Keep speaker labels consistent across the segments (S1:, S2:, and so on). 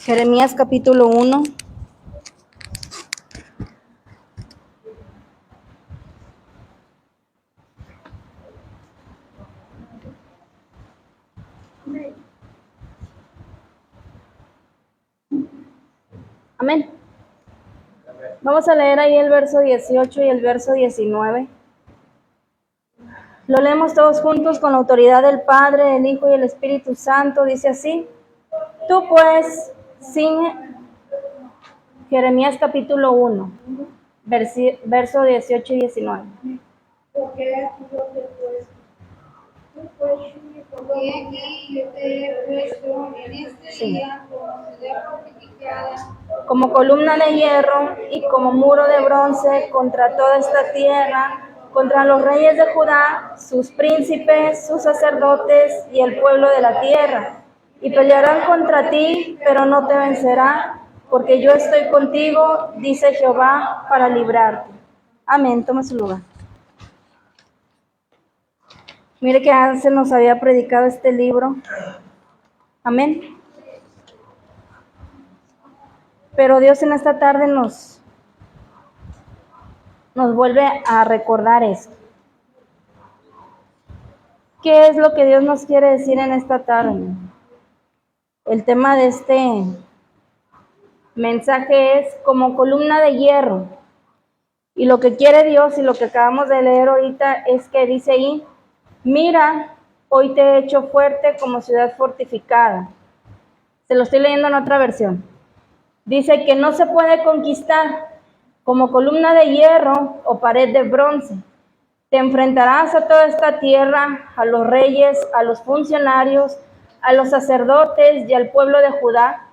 S1: Jeremías capítulo 1. Amén. Vamos a leer ahí el verso 18 y el verso 19. Lo leemos todos juntos con la autoridad del Padre, el Hijo y el Espíritu Santo. Dice así: Tú pues, Jeremías capítulo 1, verso 18 y 19.
S2: Porque aquí yo te he puesto en este día como ciudad fortificada,
S1: Como columna de hierro y como muro de bronce contra toda esta tierra, contra los reyes de Judá, sus príncipes, sus sacerdotes y el pueblo de la tierra. Y pelearán contra ti, pero no te vencerán, porque yo estoy contigo, dice Jehová, para librarte. Amén. Toma su lugar. Mire que antes nos había predicado este libro. Amén. Pero Dios en esta tarde nos vuelve a recordar esto. ¿Qué es lo que Dios nos quiere decir en esta tarde? El tema de este mensaje es como columna de hierro. Y lo que quiere Dios y lo que acabamos de leer ahorita es que dice ahí: mira, hoy te he hecho fuerte como ciudad fortificada. Se lo estoy leyendo en otra versión. Dice que no se puede conquistar, como columna de hierro o pared de bronce. Te enfrentarás a toda esta tierra, a los reyes, a los funcionarios, a los sacerdotes y al pueblo de Judá.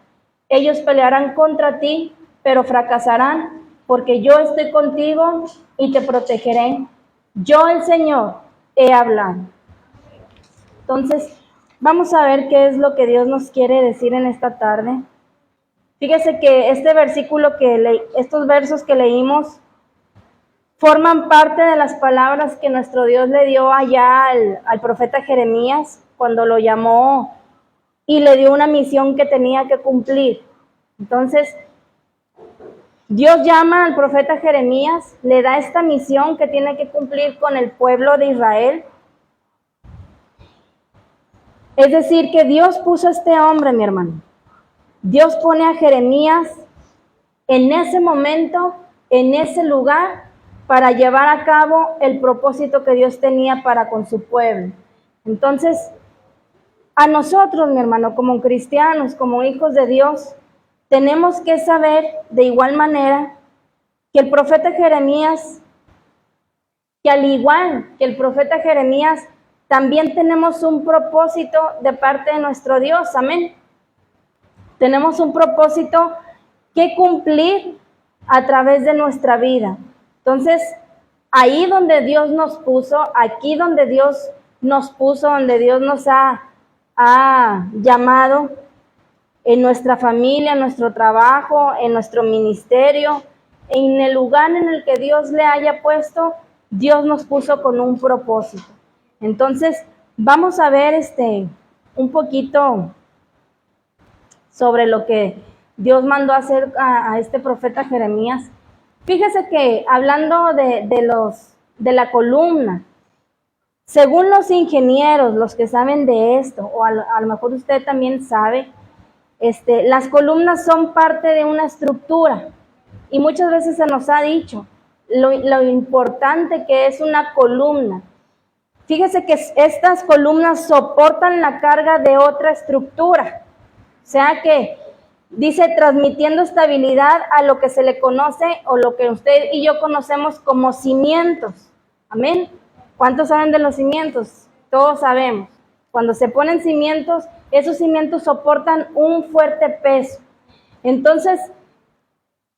S1: Ellos pelearán contra ti, pero fracasarán, porque yo estoy contigo y te protegeré. Yo, el Señor, he hablado. Entonces, vamos a ver qué es lo que Dios nos quiere decir en esta tarde. Fíjese que este versículo estos versos que leímos forman parte de las palabras que nuestro Dios le dio allá al profeta Jeremías cuando lo llamó y le dio una misión que tenía que cumplir. Entonces, Dios llama al profeta Jeremías, le da esta misión que tiene que cumplir con el pueblo de Israel. Es decir, que Dios puso a este hombre, mi hermano. Dios pone a Jeremías en ese momento, en ese lugar, para llevar a cabo el propósito que Dios tenía para con su pueblo. Entonces, a nosotros, mi hermano, como cristianos, como hijos de Dios, tenemos que saber de igual manera que el profeta Jeremías, que al igual que el profeta Jeremías, también tenemos un propósito de parte de nuestro Dios. Amén. Tenemos un propósito que cumplir a través de nuestra vida. Entonces, ahí donde Dios nos puso, aquí donde Dios nos puso, donde Dios nos ha llamado, en nuestra familia, en nuestro trabajo, en nuestro ministerio, en el lugar en el que Dios le haya puesto, Dios nos puso con un propósito. Entonces, vamos a ver un poquito sobre lo que Dios mandó a hacer a este profeta Jeremías. Fíjese que hablando de la columna, según los ingenieros, los que saben de esto, o a lo mejor usted también sabe, las columnas son parte de una estructura y muchas veces se nos ha dicho lo importante que es una columna. Fíjese que estas columnas soportan la carga de otra estructura. O sea que dice transmitiendo estabilidad a lo que se le conoce o lo que usted y yo conocemos como cimientos. Amén. ¿Cuántos saben de los cimientos? Todos sabemos. Cuando se ponen cimientos, esos cimientos soportan un fuerte peso. Entonces,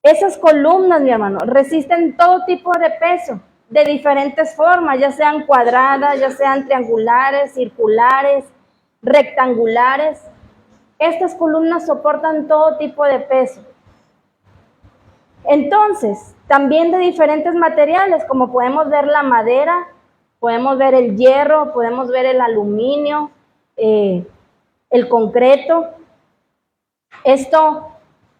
S1: esas columnas, mi hermano, resisten todo tipo de peso, de diferentes formas, ya sean cuadradas, ya sean triangulares, circulares, rectangulares. Estas columnas soportan todo tipo de peso. Entonces, también de diferentes materiales, como podemos ver la madera, podemos ver el hierro, podemos ver el aluminio, el concreto. Esto,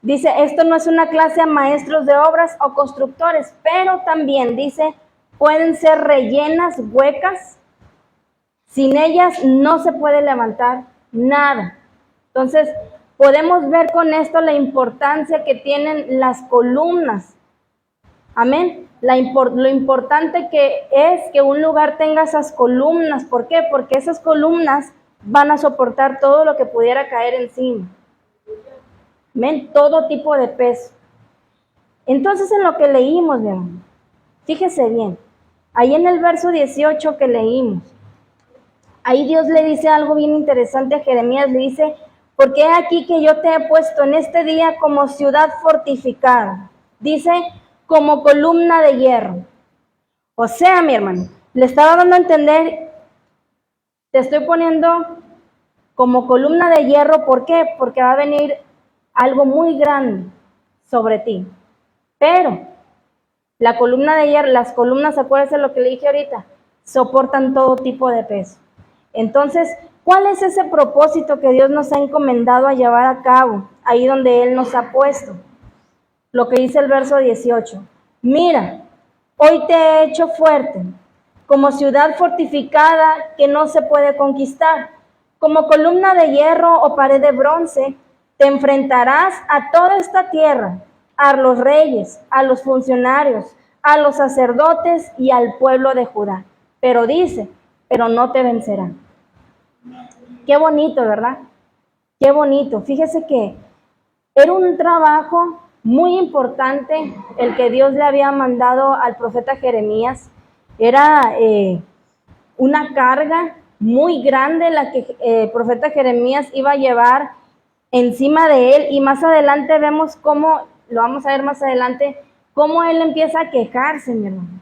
S1: dice, esto no es una clase a maestros de obras o constructores, pero también dice, pueden ser rellenas, huecas. Sin ellas no se puede levantar nada. Entonces, podemos ver con esto la importancia que tienen las columnas. Amén. Lo importante que es que un lugar tenga esas columnas. ¿Por qué? Porque esas columnas van a soportar todo lo que pudiera caer encima. Amén. Todo tipo de peso. Entonces, en lo que leímos, mi hermano, fíjese bien, ahí en el verso 18 que leímos, ahí Dios le dice algo bien interesante a Jeremías, le dice, porque he aquí que yo te he puesto en este día como ciudad fortificada, dice, como columna de hierro. O sea, mi hermano, le estaba dando a entender, te estoy poniendo como columna de hierro, ¿por qué? Porque va a venir algo muy grande sobre ti. Pero la columna de hierro, las columnas, acuérdense lo que le dije ahorita, soportan todo tipo de peso. Entonces, ¿cuál es ese propósito que Dios nos ha encomendado a llevar a cabo? Ahí donde Él nos ha puesto. Lo que dice el verso 18. Mira, hoy te he hecho fuerte, como ciudad fortificada que no se puede conquistar. Como columna de hierro o pared de bronce, te enfrentarás a toda esta tierra, a los reyes, a los funcionarios, a los sacerdotes y al pueblo de Judá. Pero dice, pero no te vencerán. Qué bonito, ¿verdad? Qué bonito. Fíjese que era un trabajo muy importante el que Dios le había mandado al profeta Jeremías. Era una carga muy grande la que el profeta Jeremías iba a llevar encima de él, y más adelante vemos cómo, lo vamos a ver más adelante, cómo él empieza a quejarse, mi hermano.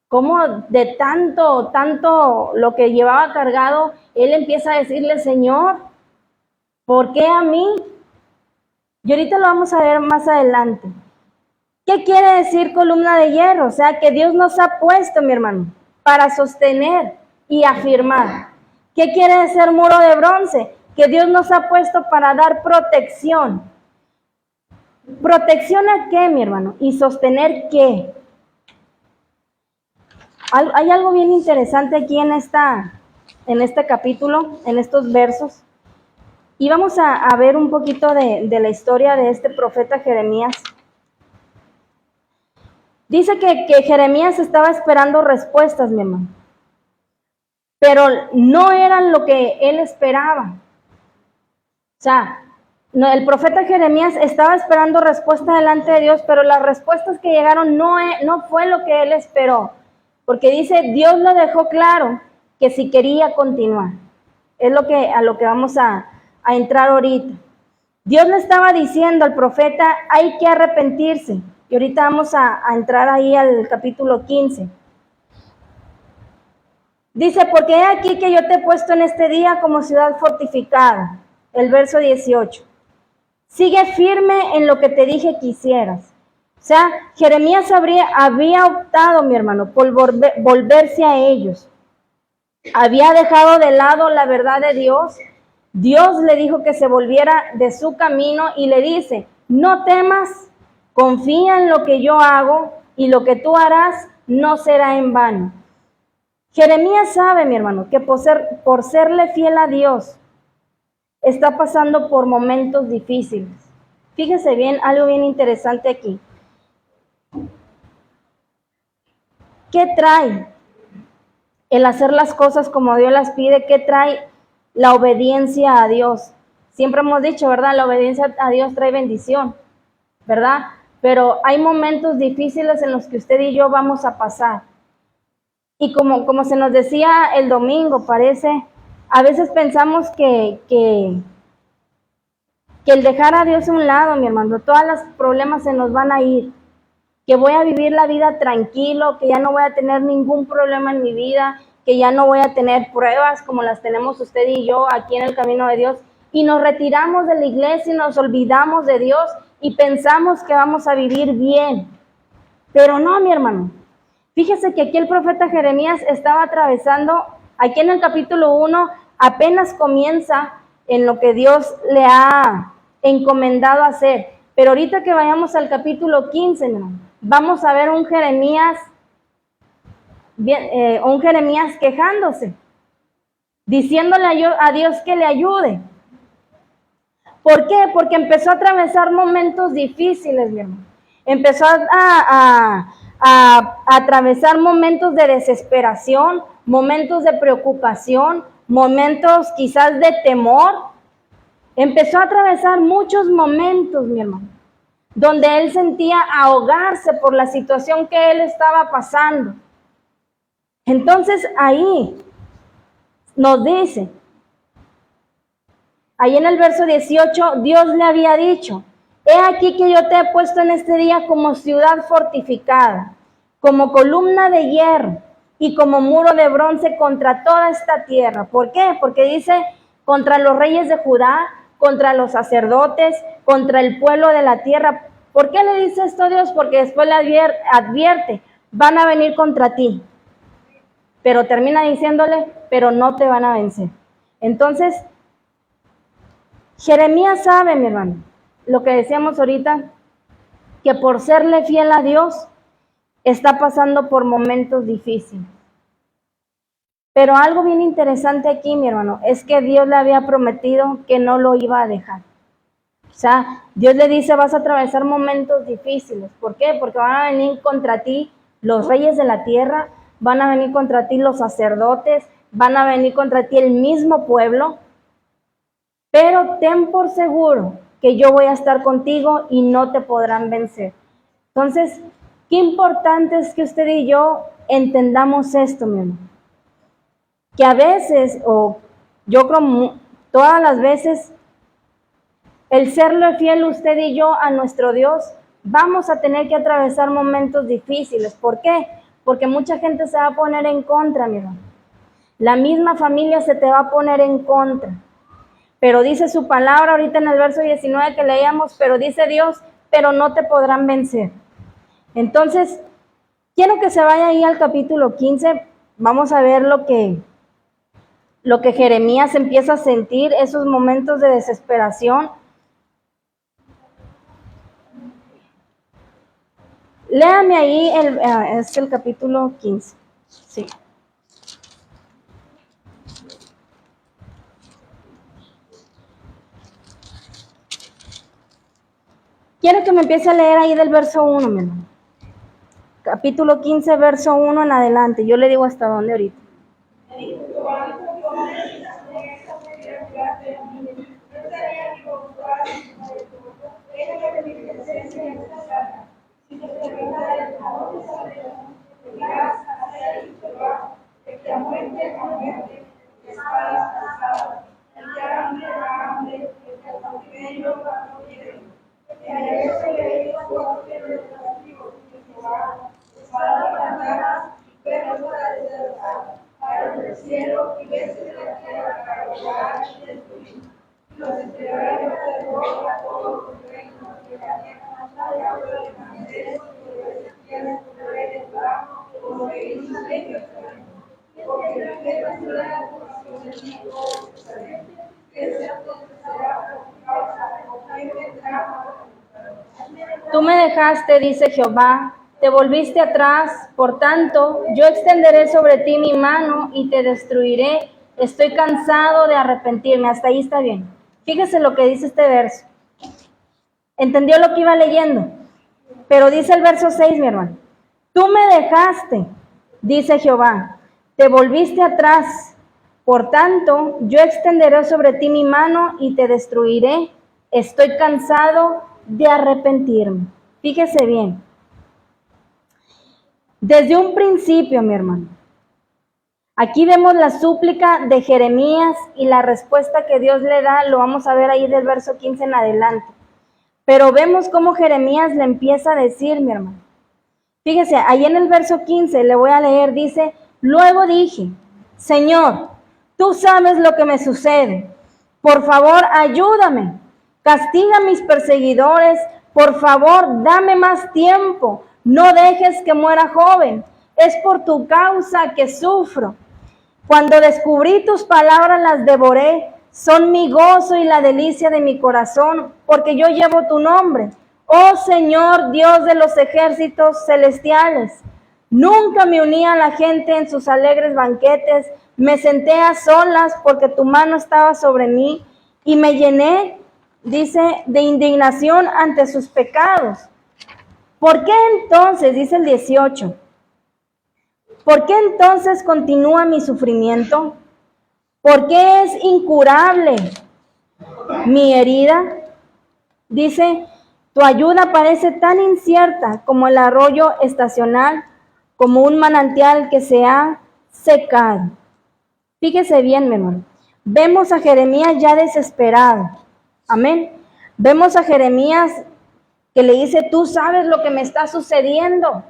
S1: Cómo de tanto lo que llevaba cargado, él empieza a decirle, Señor, ¿por qué a mí? Y ahorita lo vamos a ver más adelante. ¿Qué quiere decir columna de hierro? O sea, que Dios nos ha puesto, mi hermano, para sostener y afirmar. ¿Qué quiere decir muro de bronce? Que Dios nos ha puesto para dar protección. ¿Protección a qué, mi hermano? ¿Y sostener qué? Hay algo bien interesante aquí en este capítulo, en estos versos. Y vamos a ver un poquito de la historia de este profeta Jeremías. Dice que Jeremías estaba esperando respuestas, mi hermano, pero no eran lo que él esperaba. O sea, el profeta Jeremías estaba esperando respuesta delante de Dios, pero las respuestas que llegaron no fue lo que él esperó, porque dice, Dios lo dejó claro que si quería continuar. Es a lo que vamos a entrar ahorita. Dios le estaba diciendo al profeta, hay que arrepentirse. Y ahorita vamos a entrar ahí al capítulo 15. Dice, porque he aquí que yo te he puesto en este día como ciudad fortificada. El verso 18. Sigue firme en lo que te dije que hicieras. O sea, Jeremías había optado, mi hermano, por volverse a ellos. Había dejado de lado la verdad de Dios. Dios le dijo que se volviera de su camino y le dice, no temas, confía en lo que yo hago y lo que tú harás no será en vano. Jeremías sabe, mi hermano, que por serle fiel a Dios, está pasando por momentos difíciles. Fíjese bien, algo bien interesante aquí. ¿Qué trae el hacer las cosas como Dios las pide? ¿Qué trae la obediencia a Dios? Siempre hemos dicho, ¿verdad? La obediencia a Dios trae bendición, ¿verdad? Pero hay momentos difíciles en los que usted y yo vamos a pasar. Y como se nos decía el domingo, parece, a veces pensamos que el dejar a Dios a un lado, mi hermano, todos los problemas se nos van a ir, que voy a vivir la vida tranquilo, que ya no voy a tener ningún problema en mi vida, que ya no voy a tener pruebas como las tenemos usted y yo aquí en el camino de Dios, y nos retiramos de la iglesia y nos olvidamos de Dios y pensamos que vamos a vivir bien. Pero no, mi hermano. Fíjese que aquí el profeta Jeremías estaba atravesando, aquí en el capítulo 1, apenas comienza en lo que Dios le ha encomendado a hacer. Pero ahorita que vayamos al capítulo 15, ¿no?, vamos a ver un Jeremías quejándose, diciéndole a Dios que le ayude. ¿Por qué? Porque empezó a atravesar momentos difíciles, mi hermano. Empezó a atravesar momentos de desesperación, momentos de preocupación, momentos quizás de temor. Empezó a atravesar muchos momentos, mi hermano, donde él sentía ahogarse por la situación que él estaba pasando. Entonces ahí nos dice, ahí en el verso 18, Dios le había dicho: he aquí que yo te he puesto en este día como ciudad fortificada, como columna de hierro y como muro de bronce contra toda esta tierra. ¿Por qué? Porque dice, contra los reyes de Judá, contra los sacerdotes, contra el pueblo de la tierra. ¿Por qué le dice esto Dios? Porque después le advierte, van a venir contra ti. Pero termina diciéndole, pero no te van a vencer. Entonces, Jeremías sabe, mi hermano, lo que decíamos ahorita, que por serle fiel a Dios, está pasando por momentos difíciles. Pero algo bien interesante aquí, mi hermano, es que Dios le había prometido que no lo iba a dejar. O sea, Dios le dice, vas a atravesar momentos difíciles. ¿Por qué? Porque van a venir contra ti los reyes de la tierra, van a venir contra ti los sacerdotes, van a venir contra ti el mismo pueblo. Pero ten por seguro que yo voy a estar contigo y no te podrán vencer. Entonces, qué importante es que usted y yo entendamos esto, mi hermano. Que a veces, o yo creo todas las veces, el serle fiel usted y yo a nuestro Dios, vamos a tener que atravesar momentos difíciles. ¿Por qué? Porque mucha gente se va a poner en contra, mi hermano. La misma familia se te va a poner en contra. Pero dice su palabra ahorita en el verso 19 que leíamos, pero dice Dios, pero no te podrán vencer. Entonces, quiero que se vaya ahí al capítulo 15, vamos a ver lo que Jeremías empieza a sentir, esos momentos de desesperación. Léame ahí, es el capítulo 15, sí. Quiero que me empiece a leer ahí del verso 1, mi hermano. Capítulo 15, verso 1 en adelante. Yo le digo hasta dónde ahorita. Tú me dejaste, dice Jehová, te volviste atrás, por tanto, yo extenderé sobre ti mi mano y te destruiré. Estoy cansado de arrepentirme. Hasta ahí está bien. Fíjese lo que dice este verso. ¿Entendió lo que iba leyendo? Pero dice el verso 6, mi hermano. Tú me dejaste, dice Jehová, te volviste atrás. Por tanto, yo extenderé sobre ti mi mano y te destruiré. Estoy cansado de arrepentirme. Fíjese bien. Desde un principio, mi hermano, aquí vemos la súplica de Jeremías y la respuesta que Dios le da, lo vamos a ver ahí del verso 15 en adelante. Pero vemos cómo Jeremías le empieza a decir, mi hermano. Fíjese, ahí en el verso 15, le voy a leer, dice, luego dije, Señor, tú sabes lo que me sucede. Por favor, ayúdame. Castiga a mis perseguidores. Por favor, dame más tiempo. No dejes que muera joven. Es por tu causa que sufro. Cuando descubrí tus palabras las devoré. son mi gozo y la delicia de mi corazón, porque yo llevo tu nombre. Oh Señor, Dios de los ejércitos celestiales, nunca me uní a la gente en sus alegres banquetes, me senté a solas porque tu mano estaba sobre mí y me llené, dice, de indignación ante sus pecados. ¿Por qué entonces, dice el 18, por qué entonces continúa mi sufrimiento? ¿Por qué es incurable mi herida? Dice, tu ayuda parece tan incierta como el arroyo estacional, como un manantial que se ha secado. Fíjese bien, mi hermano. Vemos a Jeremías ya desesperado. Amén. Vemos a Jeremías que le dice, tú sabes lo que me está sucediendo.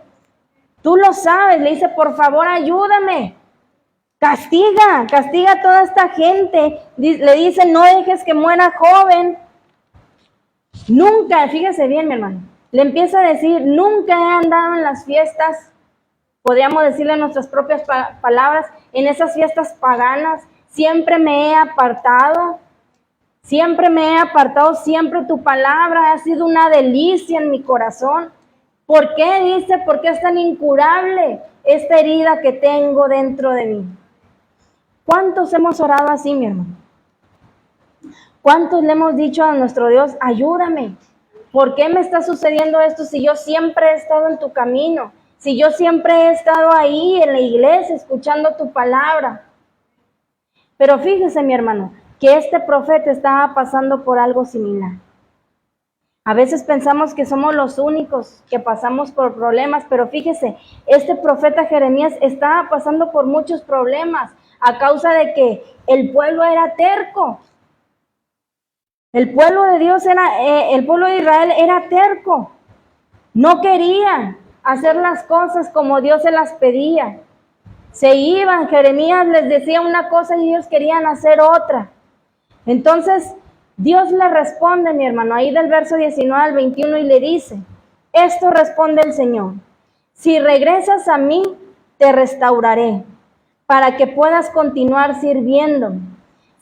S1: Tú lo sabes. Le dice, por favor, ayúdame. Castiga a toda esta gente. Le dice, no dejes que muera joven. Nunca, fíjese bien, mi hermano. Le empieza a decir, nunca he andado en las fiestas, podríamos decirle en nuestras propias palabras, en esas fiestas paganas. Siempre me he apartado. Siempre tu palabra ha sido una delicia en mi corazón. ¿Por qué? Dice, ¿por qué es tan incurable esta herida que tengo dentro de mí? ¿Cuántos hemos orado así, mi hermano? ¿Cuántos le hemos dicho a nuestro Dios, ayúdame? ¿Por qué me está sucediendo esto si yo siempre he estado en tu camino? Si yo siempre he estado ahí en la iglesia escuchando tu palabra. Pero fíjese, mi hermano, que este profeta estaba pasando por algo similar. A veces pensamos que somos los únicos que pasamos por problemas, pero fíjese, este profeta Jeremías estaba pasando por muchos problemas a causa de que el pueblo era terco. El pueblo de Dios el pueblo de Israel era terco. No quería hacer las cosas como Dios se las pedía. Se iban, Jeremías les decía una cosa y ellos querían hacer otra. Entonces, Dios le responde, mi hermano, ahí del verso 19 al 21 y le dice, esto responde el Señor, si regresas a mí, te restauraré, para que puedas continuar sirviéndome.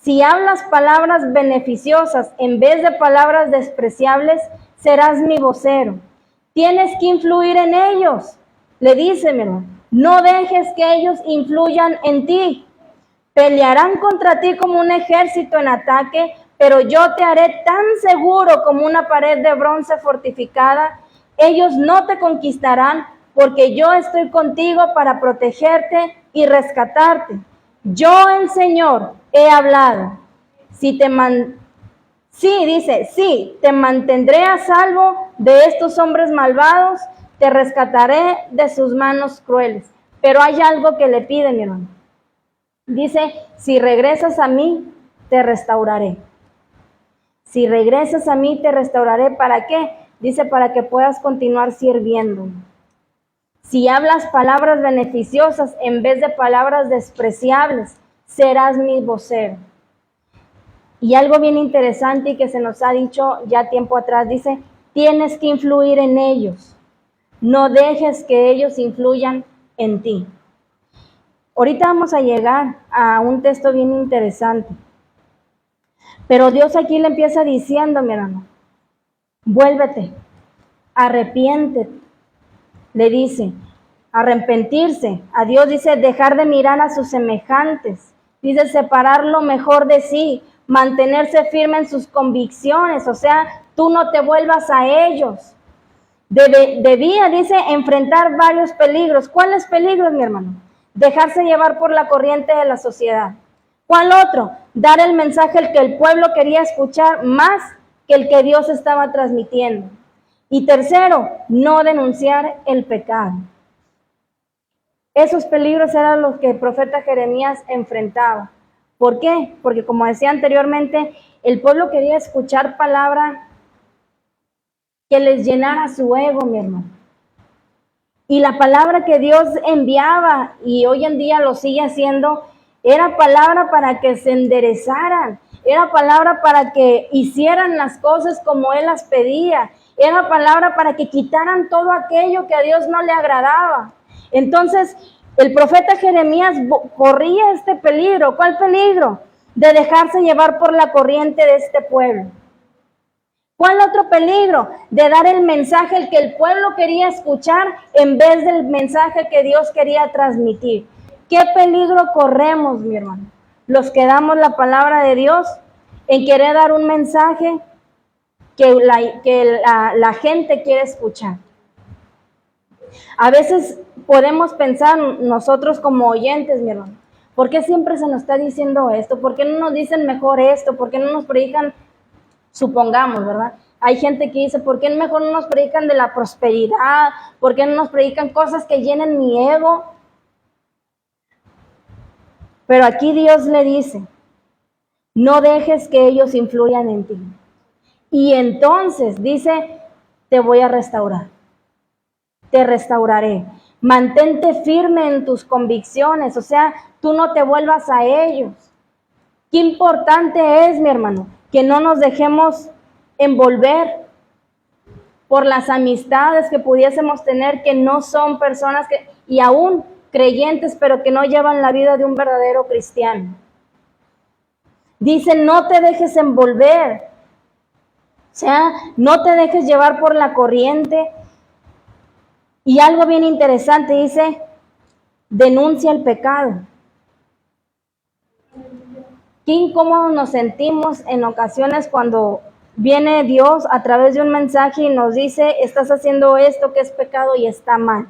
S1: Si hablas palabras beneficiosas en vez de palabras despreciables, serás mi vocero. Tienes que influir en ellos. Le dice, mi hermano, no dejes que ellos influyan en ti. Pelearán contra ti como un ejército en ataque, pero yo te haré tan seguro como una pared de bronce fortificada. Ellos no te conquistarán, porque yo estoy contigo para protegerte y rescatarte. Yo, el Señor, he hablado. Sí, te mantendré a salvo de estos hombres malvados, te rescataré de sus manos crueles. Pero hay algo que le pide, mi hermano. Dice, si regresas a mí, te restauraré. Si regresas a mí, te restauraré. ¿Para qué? Dice, para que puedas continuar sirviéndome. Si hablas palabras beneficiosas en vez de palabras despreciables, serás mi vocero. Y algo bien interesante y que se nos ha dicho ya tiempo atrás, dice, tienes que influir en ellos. No dejes que ellos influyan en ti. Ahorita vamos a llegar a un texto bien interesante. Pero Dios aquí le empieza diciendo, mi hermano, vuélvete, arrepiéntete. Le dice, arrepentirse. A Dios dice, dejar de mirar a sus semejantes. Dice, separar lo mejor de sí, mantenerse firme en sus convicciones. O sea, tú no te vuelvas a ellos. Debía, dice, enfrentar varios peligros. ¿Cuáles peligros, mi hermano? Dejarse llevar por la corriente de la sociedad. ¿Cuál otro? Dar el mensaje que el pueblo quería escuchar más que el que Dios estaba transmitiendo. Y tercero, no denunciar el pecado. Esos peligros eran los que el profeta Jeremías enfrentaba. ¿Por qué? Porque como decía anteriormente, el pueblo quería escuchar palabra que les llenara su ego, mi hermano. Y la palabra que Dios enviaba, y hoy en día lo sigue haciendo, era palabra para que se enderezaran, era palabra para que hicieran las cosas como Él las pedía, era palabra para que quitaran todo aquello que a Dios no le agradaba. Entonces, el profeta Jeremías corría este peligro. ¿Cuál peligro? de dejarse llevar por la corriente de este pueblo. ¿Cuál otro peligro? De dar el mensaje el que el pueblo quería escuchar en vez del mensaje que Dios quería transmitir. ¿Qué peligro corremos, mi hermano? Los que damos la palabra de Dios en querer dar un mensaje que la gente quiere escuchar. A veces podemos pensar nosotros como oyentes, mi hermano, ¿por qué siempre se nos está diciendo esto? ¿Por qué no nos dicen mejor esto? ¿Por qué no nos predican? Supongamos, ¿verdad? Hay gente que dice, ¿por qué mejor no nos predican de la prosperidad? ¿Por qué no nos predican cosas que llenen mi ego? Pero aquí Dios le dice, no dejes que ellos influyan en ti. Y entonces dice, te voy a restaurar. Te restauraré. Mantente firme en tus convicciones, o sea, tú no te vuelvas a ellos. Qué importante es, mi hermano, que no nos dejemos envolver por las amistades que pudiésemos tener que no son personas que, y aún creyentes, pero que no llevan la vida de un verdadero cristiano. Dice, no te dejes envolver, o sea, no te dejes llevar por la corriente. Y algo bien interesante, dice, denuncia el pecado. Qué incómodos nos sentimos en ocasiones cuando viene Dios a través de un mensaje y nos dice, estás haciendo esto que es pecado y está mal.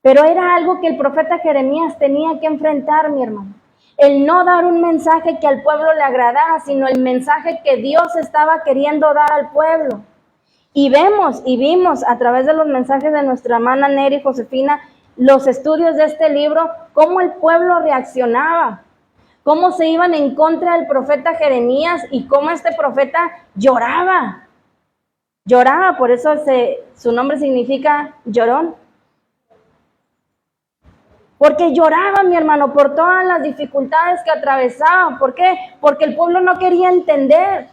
S1: Pero era algo que el profeta Jeremías tenía que enfrentar, mi hermano. El no dar un mensaje que al pueblo le agradara, sino el mensaje que Dios estaba queriendo dar al pueblo. Y vimos a través de los mensajes de nuestra hermana Neri Josefina, los estudios de este libro, cómo el pueblo reaccionaba, cómo se iban en contra del profeta Jeremías y cómo este profeta lloraba. Lloraba, por eso su nombre significa llorón. Porque lloraba, mi hermano, por todas las dificultades que atravesaba. ¿Por qué? Porque el pueblo no quería entender.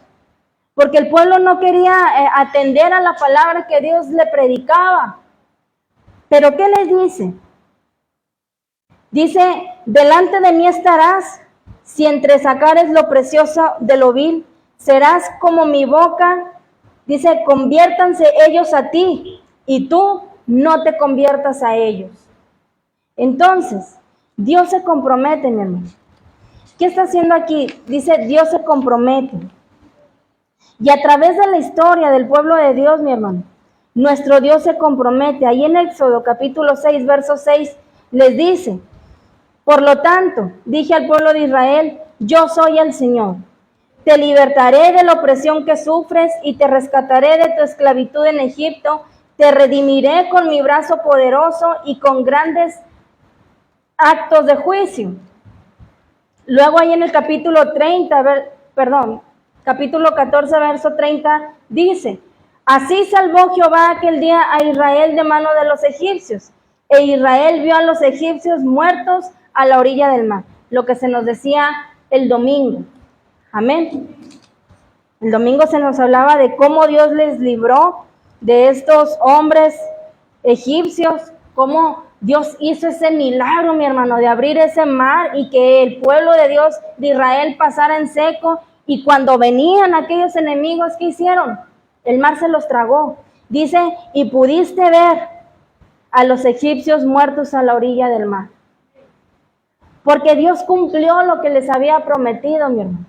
S1: Porque el pueblo no quería atender a la palabra que Dios le predicaba. ¿Pero qué les dice? Dice, delante de mí estarás, si entresacares lo precioso de lo vil, serás como mi boca. Dice, conviértanse ellos a ti, y tú no te conviertas a ellos. Entonces, Dios se compromete, mi hermano. ¿Qué está haciendo aquí? Dice, Dios se compromete. Y a través de la historia del pueblo de Dios, mi hermano, nuestro Dios se compromete. Ahí en Éxodo capítulo 6, verso 6, les dice, por lo tanto, dije al pueblo de Israel, yo soy el Señor. Te libertaré de la opresión que sufres y te rescataré de tu esclavitud en Egipto. Te redimiré con mi brazo poderoso y con grandes actos de juicio. Luego ahí en el capítulo 14, verso 30, dice, así salvó Jehová aquel día a Israel de mano de los egipcios, e Israel vio a los egipcios muertos a la orilla del mar, lo que se nos decía el domingo. Amén. El domingo se nos hablaba de cómo Dios les libró de estos hombres egipcios, cómo Dios hizo ese milagro, mi hermano, de abrir ese mar y que el pueblo de Dios, de Israel, pasara en seco. Y cuando venían aquellos enemigos, ¿qué hicieron? El mar se los tragó. Dice, y pudiste ver a los egipcios muertos a la orilla del mar. Porque Dios cumplió lo que les había prometido, mi hermano.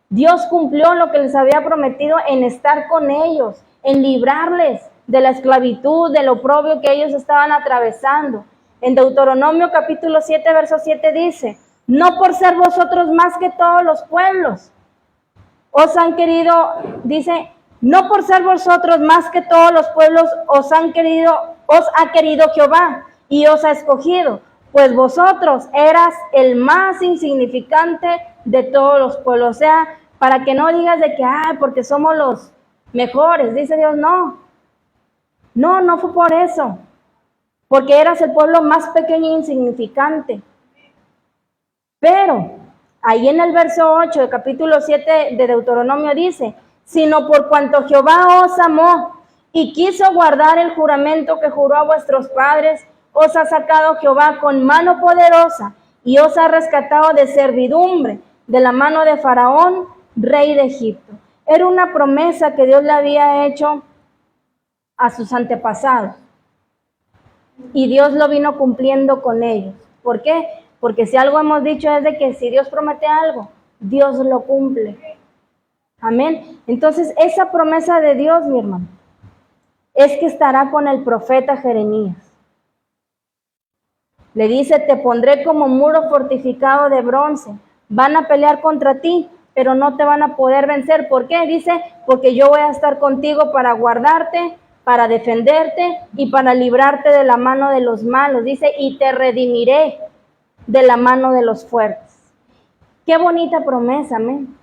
S1: Dios cumplió lo que les había prometido en estar con ellos, en librarles de la esclavitud, del oprobio que ellos estaban atravesando. En Deuteronomio capítulo 7, verso 7 dice, no por ser vosotros más que todos los pueblos, os han querido, dice, no por ser vosotros más que todos los pueblos os ha querido Jehová y os ha escogido, pues vosotros eras el más insignificante de todos los pueblos. O sea, para que no digas de que, porque somos los mejores, dice Dios, no fue por eso, porque eras el pueblo más pequeño e insignificante. Pero ahí en el verso 8 del capítulo 7 de Deuteronomio dice, sino por cuanto Jehová os amó y quiso guardar el juramento que juró a vuestros padres, os ha sacado Jehová con mano poderosa y os ha rescatado de servidumbre, de la mano de Faraón, rey de Egipto. Era una promesa que Dios le había hecho a sus antepasados. Y Dios lo vino cumpliendo con ellos. ¿Por qué? Porque si algo hemos dicho es de que si Dios promete algo, Dios lo cumple. Amén. Entonces, esa promesa de Dios, mi hermano, es que estará con el profeta Jeremías. Le dice, te pondré como muro fortificado de bronce. Van a pelear contra ti, pero no te van a poder vencer. ¿Por qué? Dice, porque yo voy a estar contigo para guardarte, para defenderte y para librarte de la mano de los malos. Dice, y te redimiré de la mano de los fuertes. Qué bonita promesa, amén.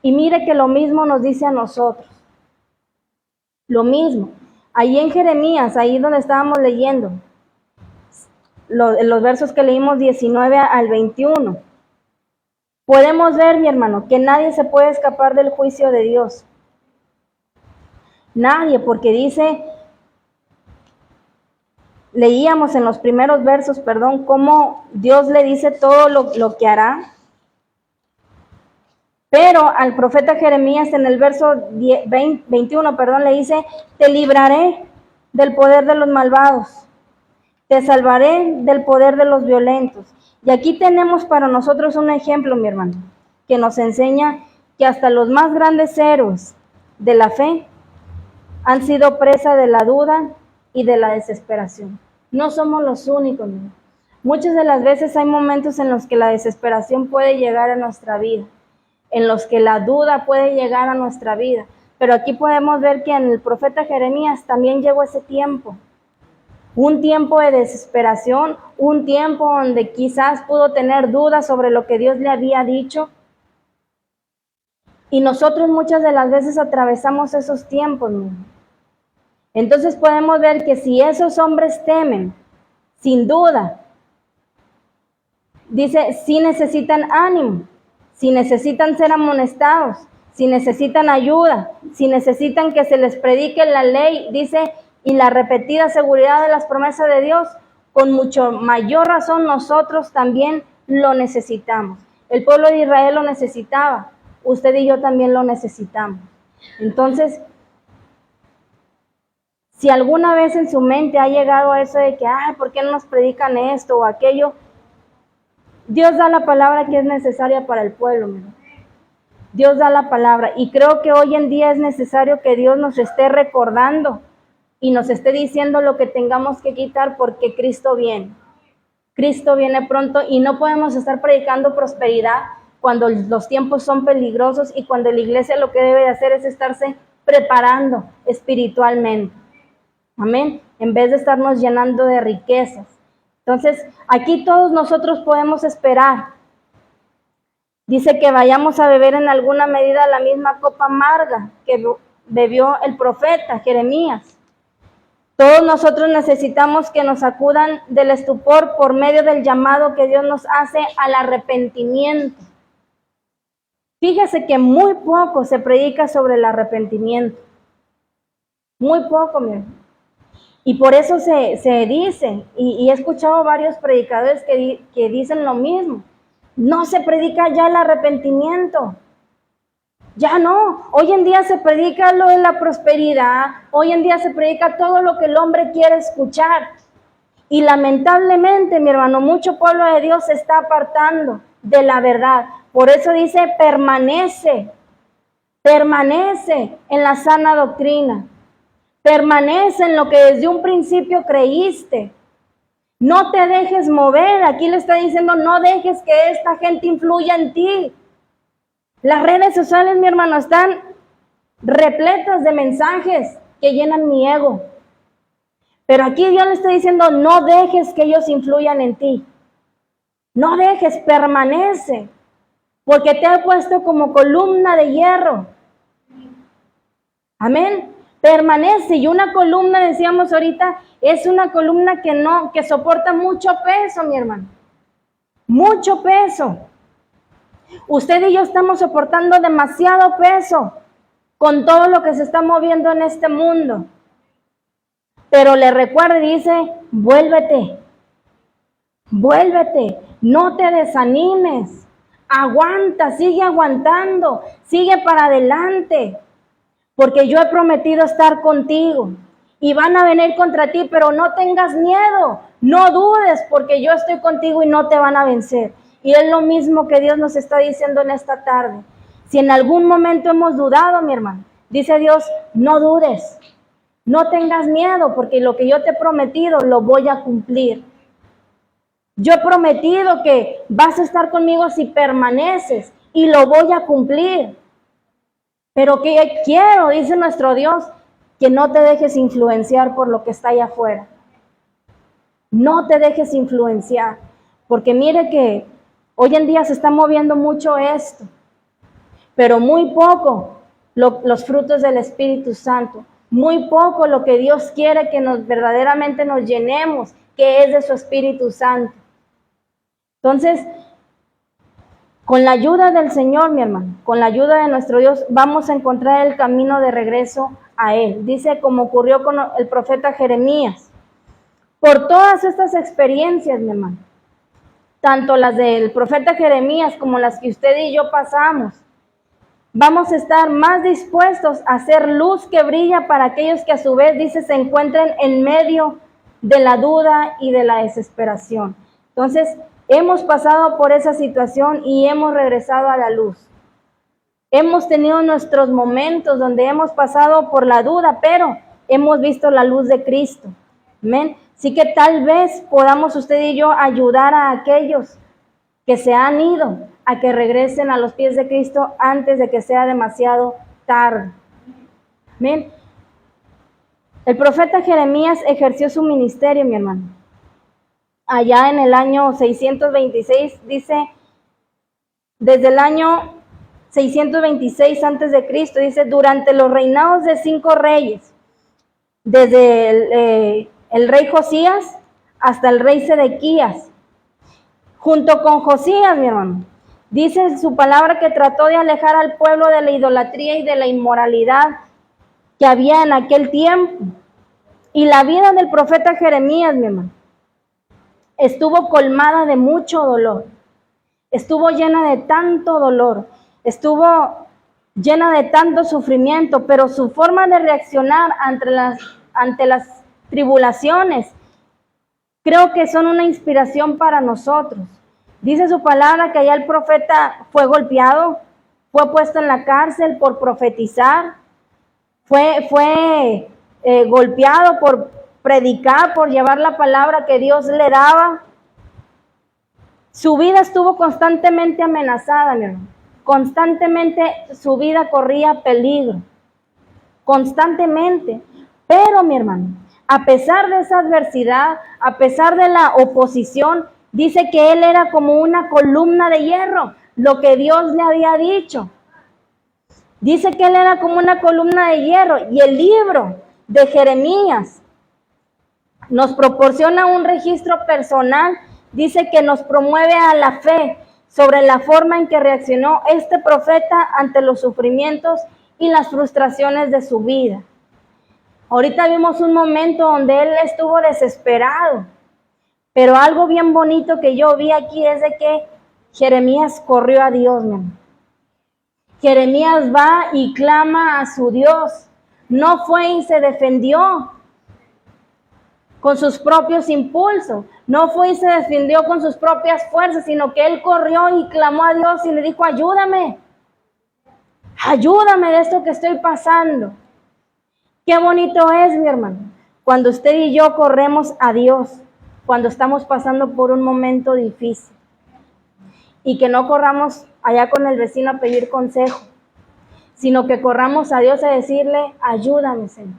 S1: Y mire que lo mismo nos dice a nosotros. Lo mismo. Ahí en Jeremías, ahí donde estábamos leyendo, los versos que leímos 19 al 21, podemos ver, mi hermano, que nadie se puede escapar del juicio de Dios. Nadie, porque dice, leíamos en los primeros versos, cómo Dios le dice todo lo que hará. Pero al profeta Jeremías en el verso 21, le dice, te libraré del poder de los malvados, te salvaré del poder de los violentos. Y aquí tenemos para nosotros un ejemplo, mi hermano, que nos enseña que hasta los más grandes héroes de la fe han sido presa de la duda y de la desesperación. No somos los únicos, mi hermano. Muchas de las veces hay momentos en los que la desesperación puede llegar a nuestra vida, en los que la duda puede llegar a nuestra vida. Pero aquí podemos ver que en el profeta Jeremías también llegó ese tiempo. Un tiempo de desesperación, un tiempo donde quizás pudo tener dudas sobre lo que Dios le había dicho. Y nosotros muchas de las veces atravesamos esos tiempos, ¿no? Entonces podemos ver que si esos hombres temen, sin duda, dice, si necesitan ánimo, si necesitan ser amonestados, si necesitan ayuda, si necesitan que se les predique la ley, dice, y la repetida seguridad de las promesas de Dios, con mucho mayor razón nosotros también lo necesitamos. El pueblo de Israel lo necesitaba, usted y yo también lo necesitamos. Entonces, si alguna vez en su mente ha llegado a eso de que, ¿por qué no nos predican esto o aquello? Dios da la palabra que es necesaria para el pueblo, mi hermano. Dios da la palabra y creo que hoy en día es necesario que Dios nos esté recordando y nos esté diciendo lo que tengamos que quitar porque Cristo viene. Cristo viene pronto y no podemos estar predicando prosperidad cuando los tiempos son peligrosos y cuando la iglesia lo que debe de hacer es estarse preparando espiritualmente. Amén. En vez de estarnos llenando de riquezas. Entonces, aquí todos nosotros podemos esperar. Dice que vayamos a beber en alguna medida la misma copa amarga que bebió el profeta Jeremías. Todos nosotros necesitamos que nos sacudan del estupor por medio del llamado que Dios nos hace al arrepentimiento. Fíjese que muy poco se predica sobre el arrepentimiento. Muy poco, mi hermano. Y por eso se dice, y he escuchado varios predicadores que dicen lo mismo. No se predica ya el arrepentimiento. Ya no. Hoy en día se predica lo de la prosperidad. Hoy en día se predica todo lo que el hombre quiere escuchar. Y lamentablemente, mi hermano, mucho pueblo de Dios se está apartando de la verdad. Por eso dice, permanece en la sana doctrina. Permanece en lo que desde un principio creíste. No te dejes mover. Aquí le está diciendo, no dejes que esta gente influya en ti. Las redes sociales, mi hermano, están repletas de mensajes que llenan mi ego. Pero aquí Dios le está diciendo, no dejes que ellos influyan en ti. No dejes, permanece. Porque te he puesto como columna de hierro. Amén. Permanece. Y una columna, decíamos ahorita, es una columna que soporta mucho peso, mi hermano. Mucho peso. Usted y yo estamos soportando demasiado peso con todo lo que se está moviendo en este mundo. Pero le recuerda y dice, vuélvete, no te desanimes, Aguanta, sigue aguantando, sigue para adelante, porque yo he prometido estar contigo. Y van a venir contra ti, pero no tengas miedo, no dudes, porque yo estoy contigo y no te van a vencer. Y es lo mismo que Dios nos está diciendo en esta tarde. Si en algún momento hemos dudado, mi hermano, dice Dios, no dudes, no tengas miedo, porque lo que yo te he prometido lo voy a cumplir. Yo he prometido que vas a estar conmigo si permaneces y lo voy a cumplir. Pero que quiero, dice nuestro Dios, que no te dejes influenciar por lo que está allá afuera. No te dejes influenciar, porque mire que hoy en día se está moviendo mucho esto, pero muy poco los frutos del Espíritu Santo, muy poco lo que Dios quiere que verdaderamente nos llenemos, que es de su Espíritu Santo. Entonces, con la ayuda del Señor, mi hermano, con la ayuda de nuestro Dios, vamos a encontrar el camino de regreso a Él. Dice, como ocurrió con el profeta Jeremías. Por todas estas experiencias, mi hermano, tanto las del profeta Jeremías como las que usted y yo pasamos, vamos a estar más dispuestos a hacer luz que brilla para aquellos que a su vez, dice, se encuentren en medio de la duda y de la desesperación. Entonces, hemos pasado por esa situación y hemos regresado a la luz. Hemos tenido nuestros momentos donde hemos pasado por la duda, pero hemos visto la luz de Cristo. Amén. Así que tal vez podamos usted y yo ayudar a aquellos que se han ido a que regresen a los pies de Cristo antes de que sea demasiado tarde. Amén. El profeta Jeremías ejerció su ministerio, mi hermano. Allá en el año 626, dice, desde el año 626 antes de Cristo, dice, durante los reinados de 5 reyes, desde el rey Josías hasta el rey Sedequías, junto con Josías, mi hermano, dice su palabra que trató de alejar al pueblo de la idolatría y de la inmoralidad que había en aquel tiempo. Y la vida del profeta Jeremías, mi hermano, estuvo colmada de mucho dolor, estuvo llena de tanto dolor, estuvo llena de tanto sufrimiento, pero su forma de reaccionar ante las tribulaciones, creo que son una inspiración para nosotros. Dice su palabra que allá el profeta fue golpeado, fue puesto en la cárcel por profetizar, fue golpeado por predicar, por llevar la palabra que Dios le daba. Su vida estuvo constantemente amenazada, mi hermano. Constantemente su vida corría peligro. Constantemente. Pero, mi hermano, a pesar de esa adversidad, a pesar de la oposición, dice que él era como una columna de hierro, lo que Dios le había dicho. Dice que él era como una columna de hierro. Y el libro de Jeremías nos proporciona un registro personal. Dice que nos promueve a la fe sobre la forma en que reaccionó este profeta ante los sufrimientos y las frustraciones de su vida. Ahorita vimos un momento donde él estuvo desesperado, pero algo bien bonito que yo vi aquí es de que Jeremías corrió a Dios, mi hermano. Jeremías va y clama a su Dios. No fue y se defendió con sus propios impulsos. No fue y se defendió con sus propias fuerzas, sino que él corrió y clamó a Dios y le dijo, ayúdame. Ayúdame de esto que estoy pasando. Qué bonito es, mi hermano, cuando usted y yo corremos a Dios, cuando estamos pasando por un momento difícil. Y que no corramos allá con el vecino a pedir consejo, sino que corramos a Dios a decirle, ayúdame, Señor.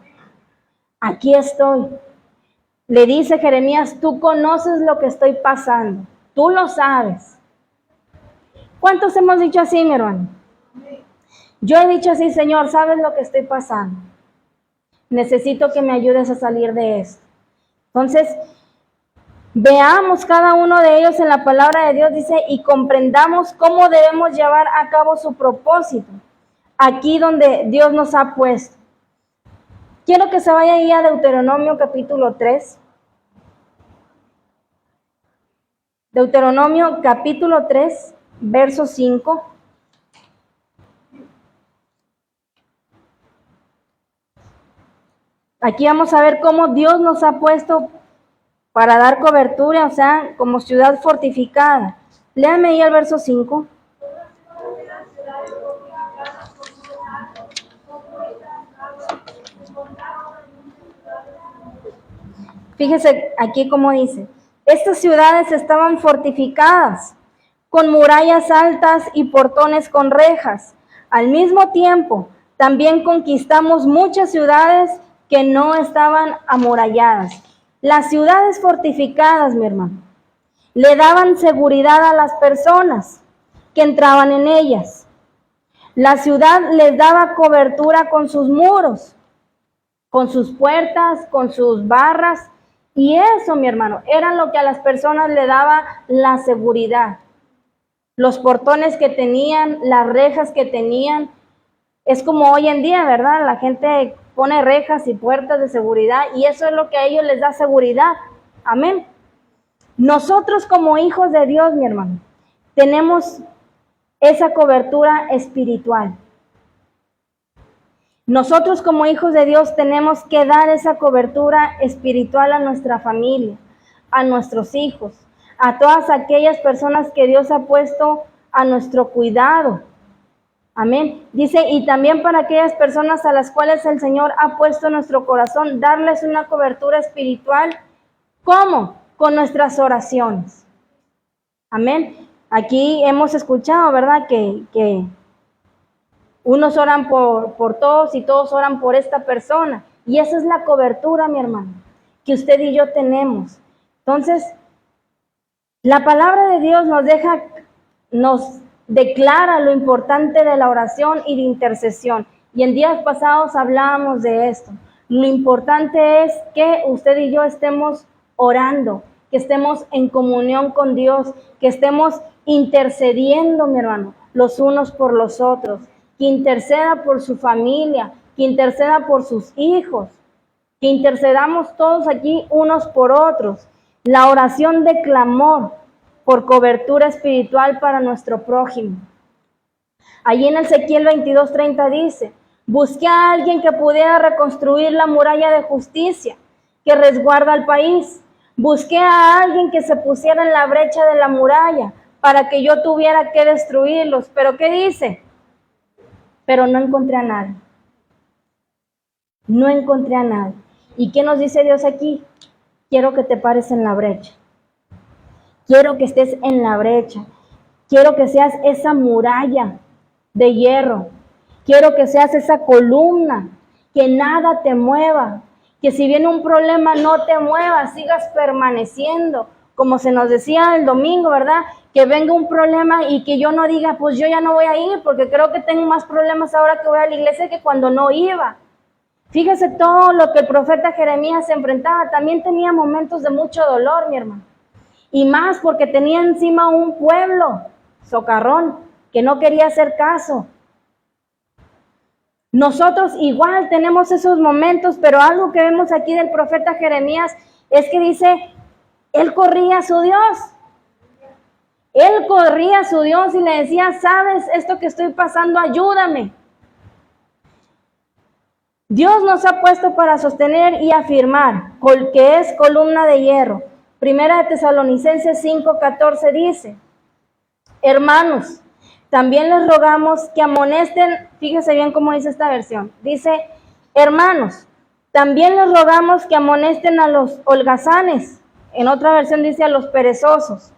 S1: Aquí estoy. Le dice Jeremías, tú conoces lo que estoy pasando, tú lo sabes. ¿Cuántos hemos dicho así, mi hermano? Yo he dicho así, Señor, sabes lo que estoy pasando. Necesito que me ayudes a salir de esto. Entonces, veamos cada uno de ellos en la palabra de Dios, dice, y comprendamos cómo debemos llevar a cabo su propósito, aquí donde Dios nos ha puesto. Quiero que se vaya ahí a Deuteronomio capítulo 3. Deuteronomio capítulo 3. verso 5. Aquí vamos a ver cómo Dios nos ha puesto para dar cobertura, o sea, como ciudad fortificada. Léame ahí el verso 5. Fíjese aquí cómo dice, estas ciudades estaban fortificadas, con murallas altas y portones con rejas. Al mismo tiempo, también conquistamos muchas ciudades que no estaban amuralladas. Las ciudades fortificadas, mi hermano, le daban seguridad a las personas que entraban en ellas. La ciudad les daba cobertura con sus muros, con sus puertas, con sus barras, y eso, mi hermano, era lo que a las personas le daba la seguridad. Los portones que tenían, las rejas que tenían, es como hoy en día, ¿verdad? La gente pone rejas y puertas de seguridad y eso es lo que a ellos les da seguridad. Amén. Nosotros como hijos de Dios, mi hermano, tenemos esa cobertura espiritual. Nosotros como hijos de Dios tenemos que dar esa cobertura espiritual a nuestra familia, a nuestros hijos, a todas aquellas personas que Dios ha puesto a nuestro cuidado. Amén. Dice, y también para aquellas personas a las cuales el Señor ha puesto en nuestro corazón, darles una cobertura espiritual. ¿Cómo? Con nuestras oraciones. Amén. Aquí hemos escuchado, ¿verdad? Que unos oran por todos y todos oran por esta persona. Y esa es la cobertura, mi hermano, que usted y yo tenemos. Entonces, la palabra de Dios nos declara lo importante de la oración y de intercesión. Y en días pasados hablábamos de esto. Lo importante es que usted y yo estemos orando, que estemos en comunión con Dios, que estemos intercediendo, mi hermano, los unos por los otros, que interceda por su familia, que interceda por sus hijos, que intercedamos todos aquí unos por otros. La oración de clamor por cobertura espiritual para nuestro prójimo. Allí en Ezequiel 22:30 dice, busqué a alguien que pudiera reconstruir la muralla de justicia que resguarda al país. Busqué a alguien que se pusiera en la brecha de la muralla para que yo tuviera que destruirlos. ¿Pero qué dice? Pero no encontré a nadie. No encontré a nadie. ¿Y qué nos dice Dios aquí? Quiero que te pares en la brecha. Quiero que estés en la brecha. Quiero que seas esa muralla de hierro. Quiero que seas esa columna, que nada te mueva. Que si viene un problema no te muevas, sigas permaneciendo. Como se nos decía el domingo, ¿verdad? Que venga un problema y que yo no diga, pues yo ya no voy a ir porque creo que tengo más problemas ahora que voy a la iglesia que cuando no iba. Fíjese todo lo que el profeta Jeremías se enfrentaba. También tenía momentos de mucho dolor, mi hermano. Y más porque tenía encima un pueblo socarrón que no quería hacer caso. Nosotros igual tenemos esos momentos, pero algo que vemos aquí del profeta Jeremías es que dice, él corría a su Dios. Él corría a su Dios y le decía, ¿sabes esto que estoy pasando? Ayúdame. Dios nos ha puesto para sostener y afirmar, que es columna de hierro. Primera de Tesalonicenses 5:14 dice, hermanos, también les rogamos que amonesten, fíjese bien cómo dice esta versión, dice, hermanos, también les rogamos que amonesten a los holgazanes, en otra versión dice a los perezosos,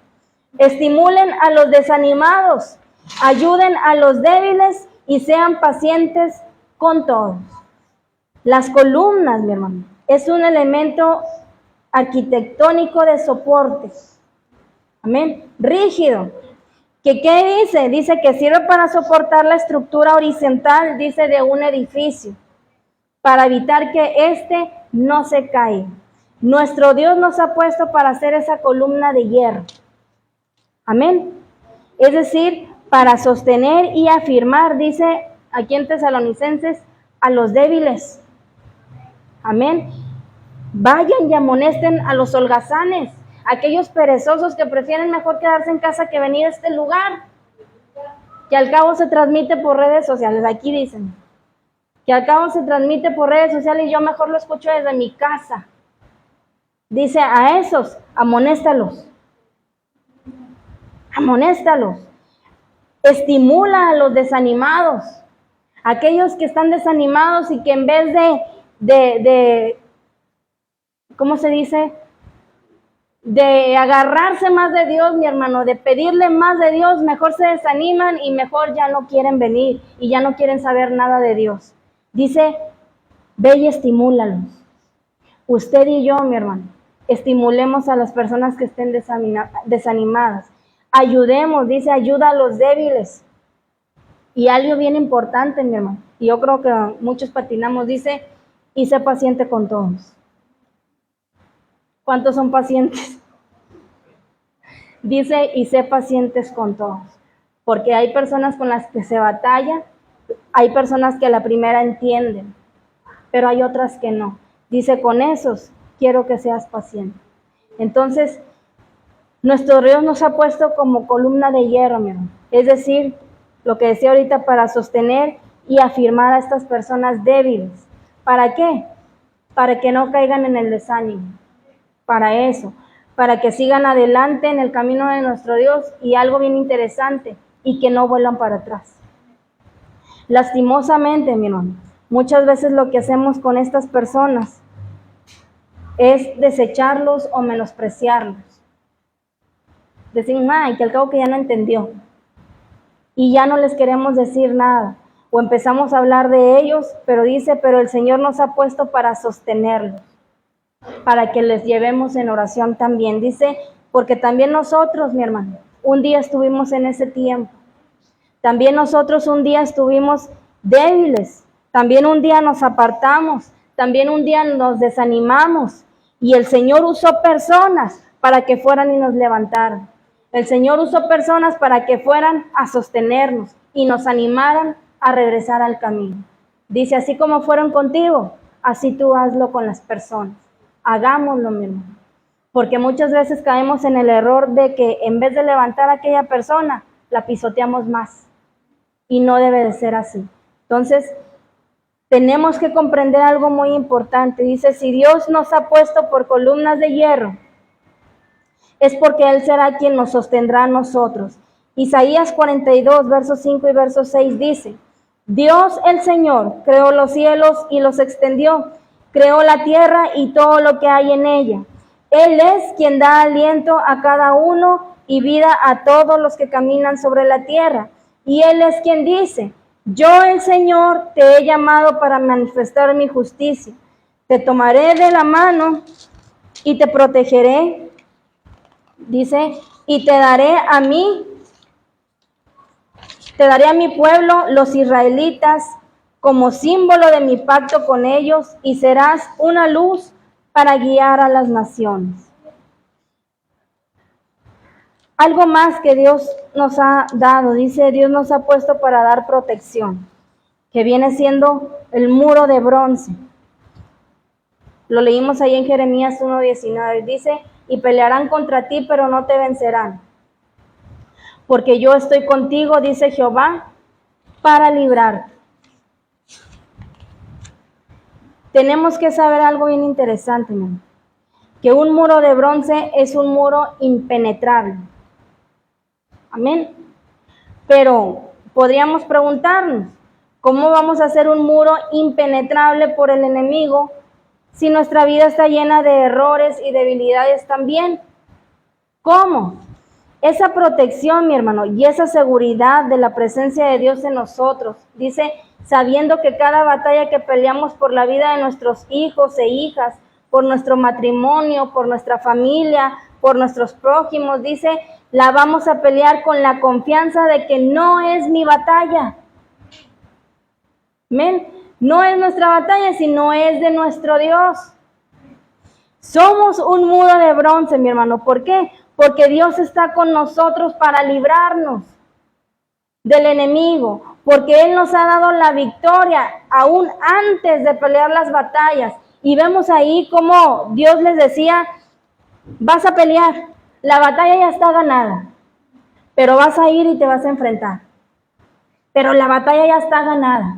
S1: estimulen a los desanimados, ayuden a los débiles y sean pacientes con todos. Las columnas, mi hermano, es un elemento arquitectónico de soporte. Amén. Rígido. ¿Qué dice? Dice que sirve para soportar la estructura horizontal, dice, de un edificio, para evitar que éste no se caiga. Nuestro Dios nos ha puesto para hacer esa columna de hierro. Amén. Es decir, para sostener y afirmar, dice aquí en Tesalonicenses, a los débiles. Amén. Vayan y amonesten a los holgazanes, aquellos perezosos que prefieren mejor quedarse en casa que venir a este lugar. que al cabo se transmite por redes sociales. Aquí dicen que al cabo se transmite por redes sociales y yo mejor lo escucho desde mi casa. Dice, a esos, amonéstalos. Amonéstalos. Estimula a los desanimados. Aquellos que están desanimados y que en vez de ¿cómo se dice? De agarrarse más de Dios, mi hermano, de pedirle más de Dios, mejor se desaniman y mejor ya no quieren venir y ya no quieren saber nada de Dios. Dice, ve y estimúlalos. Usted y yo, mi hermano, estimulemos a las personas que estén desanimadas. Ayudemos, dice, ayuda a los débiles. Y algo bien importante, mi hermano, y yo creo que muchos patinamos, dice, y sé paciente con todos. ¿Cuántos son pacientes? Dice, y sé pacientes con todos. Porque hay personas con las que se batalla, hay personas que a la primera entienden, pero hay otras que no. Dice, con esos quiero que seas paciente. Entonces, nuestro Dios nos ha puesto como columna de hierro, mi hermano. Es decir, lo que decía ahorita, para sostener y afirmar a estas personas débiles. ¿Para qué? Para que no caigan en el desánimo. Para eso, para que sigan adelante en el camino de nuestro Dios, y algo bien interesante, y que no vuelvan para atrás. Lastimosamente, mi hermano, muchas veces lo que hacemos con estas personas es desecharlos o menospreciarlos. Decimos, ay, que al cabo que ya no entendió, y ya no les queremos decir nada, o empezamos a hablar de ellos, pero dice, pero el Señor nos ha puesto para sostenerlos, para que les llevemos en oración también. Dice, porque también nosotros, mi hermano, un día estuvimos en ese tiempo. También nosotros un día estuvimos débiles. También un día nos apartamos. También un día nos desanimamos. Y el Señor usó personas para que fueran y nos levantaran. El Señor usó personas para que fueran a sostenernos y nos animaran a regresar al camino. Dice, así como fueron contigo, así tú hazlo con las personas. Hagámoslo, mi hermano. Porque muchas veces caemos en el error de que en vez de levantar a aquella persona, la pisoteamos más. Y no debe de ser así. Entonces, tenemos que comprender algo muy importante. Dice, si Dios nos ha puesto por columnas de hierro, es porque Él será quien nos sostendrá a nosotros. Isaías 42, versos 5 y verso 6 dice, Dios el Señor creó los cielos y los extendió, creó la tierra y todo lo que hay en ella. Él es quien da aliento a cada uno y vida a todos los que caminan sobre la tierra. Y Él es quien dice, yo el Señor te he llamado para manifestar mi justicia. Te tomaré de la mano y te protegeré. Dice, y te daré a mi pueblo, los israelitas, como símbolo de mi pacto con ellos, y serás una luz para guiar a las naciones. Algo más que Dios nos ha dado, dice, Dios nos ha puesto para dar protección, que viene siendo el muro de bronce. Lo leímos ahí en Jeremías 1:19, dice, y pelearán contra ti, pero no te vencerán. Porque yo estoy contigo, dice Jehová, para librarte. Tenemos que saber algo bien interesante, ¿no? Que un muro de bronce es un muro impenetrable. Amén. Pero podríamos preguntarnos, ¿cómo vamos a hacer un muro impenetrable por el enemigo si nuestra vida está llena de errores y debilidades también? ¿Cómo? Esa protección, mi hermano, y esa seguridad de la presencia de Dios en nosotros, dice, sabiendo que cada batalla que peleamos por la vida de nuestros hijos e hijas, por nuestro matrimonio, por nuestra familia, por nuestros prójimos, dice, la vamos a pelear con la confianza de que no es mi batalla. ¿Amén? No es nuestra batalla, sino es de nuestro Dios. Somos un muro de bronce, mi hermano. ¿Por qué? Porque Dios está con nosotros para librarnos del enemigo, porque Él nos ha dado la victoria aún antes de pelear las batallas. Y vemos ahí cómo Dios les decía, vas a pelear, la batalla ya está ganada, pero vas a ir y te vas a enfrentar. pero la batalla ya está ganada.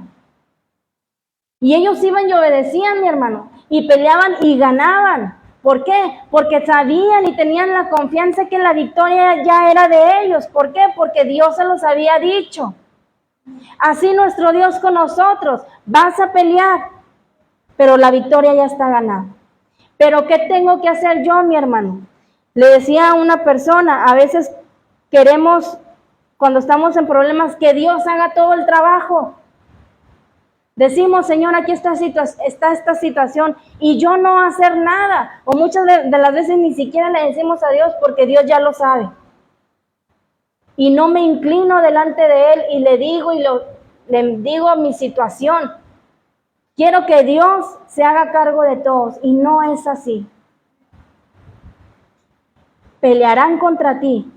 S1: Y ellos iban y obedecían, mi hermano, y peleaban y ganaban. ¿Por qué? Porque sabían y tenían la confianza que la victoria ya era de ellos. ¿Por qué? Porque Dios se los había dicho. Así nuestro Dios con nosotros. Vas a pelear, pero la victoria ya está ganada. ¿Pero qué tengo que hacer yo, mi hermano? Le decía a una persona, a veces queremos, cuando estamos en problemas, que Dios haga todo el trabajo. Decimos, Señor, aquí está esta situación y yo no hacer nada. O muchas de las veces ni siquiera le decimos a Dios porque Dios ya lo sabe. Y no me inclino delante de Él y le digo mi situación. Quiero que Dios se haga cargo de todos y no es así. Pelearán contra ti,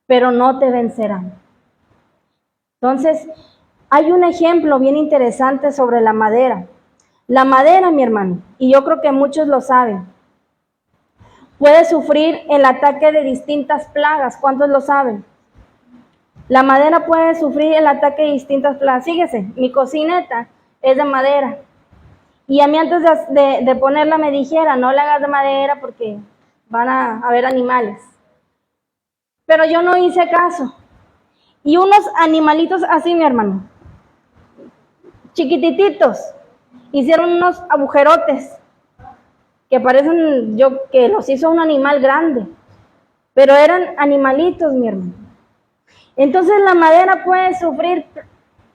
S1: pero no te vencerán. Entonces, hay un ejemplo bien interesante sobre la madera. La madera, mi hermano, y yo creo que muchos lo saben, puede sufrir el ataque de distintas plagas. ¿Cuántos lo saben? La madera puede sufrir el ataque de distintas plagas. Fíjese, mi cocineta es de madera. Y a mí antes de ponerla me dijera, no la hagas de madera porque van a haber animales. Pero yo no hice caso. Y unos animalitos así, mi hermano, chiquititos, hicieron unos agujerotes que parecen que los hizo un animal grande, pero eran animalitos, mi hermano. Entonces la madera puede sufrir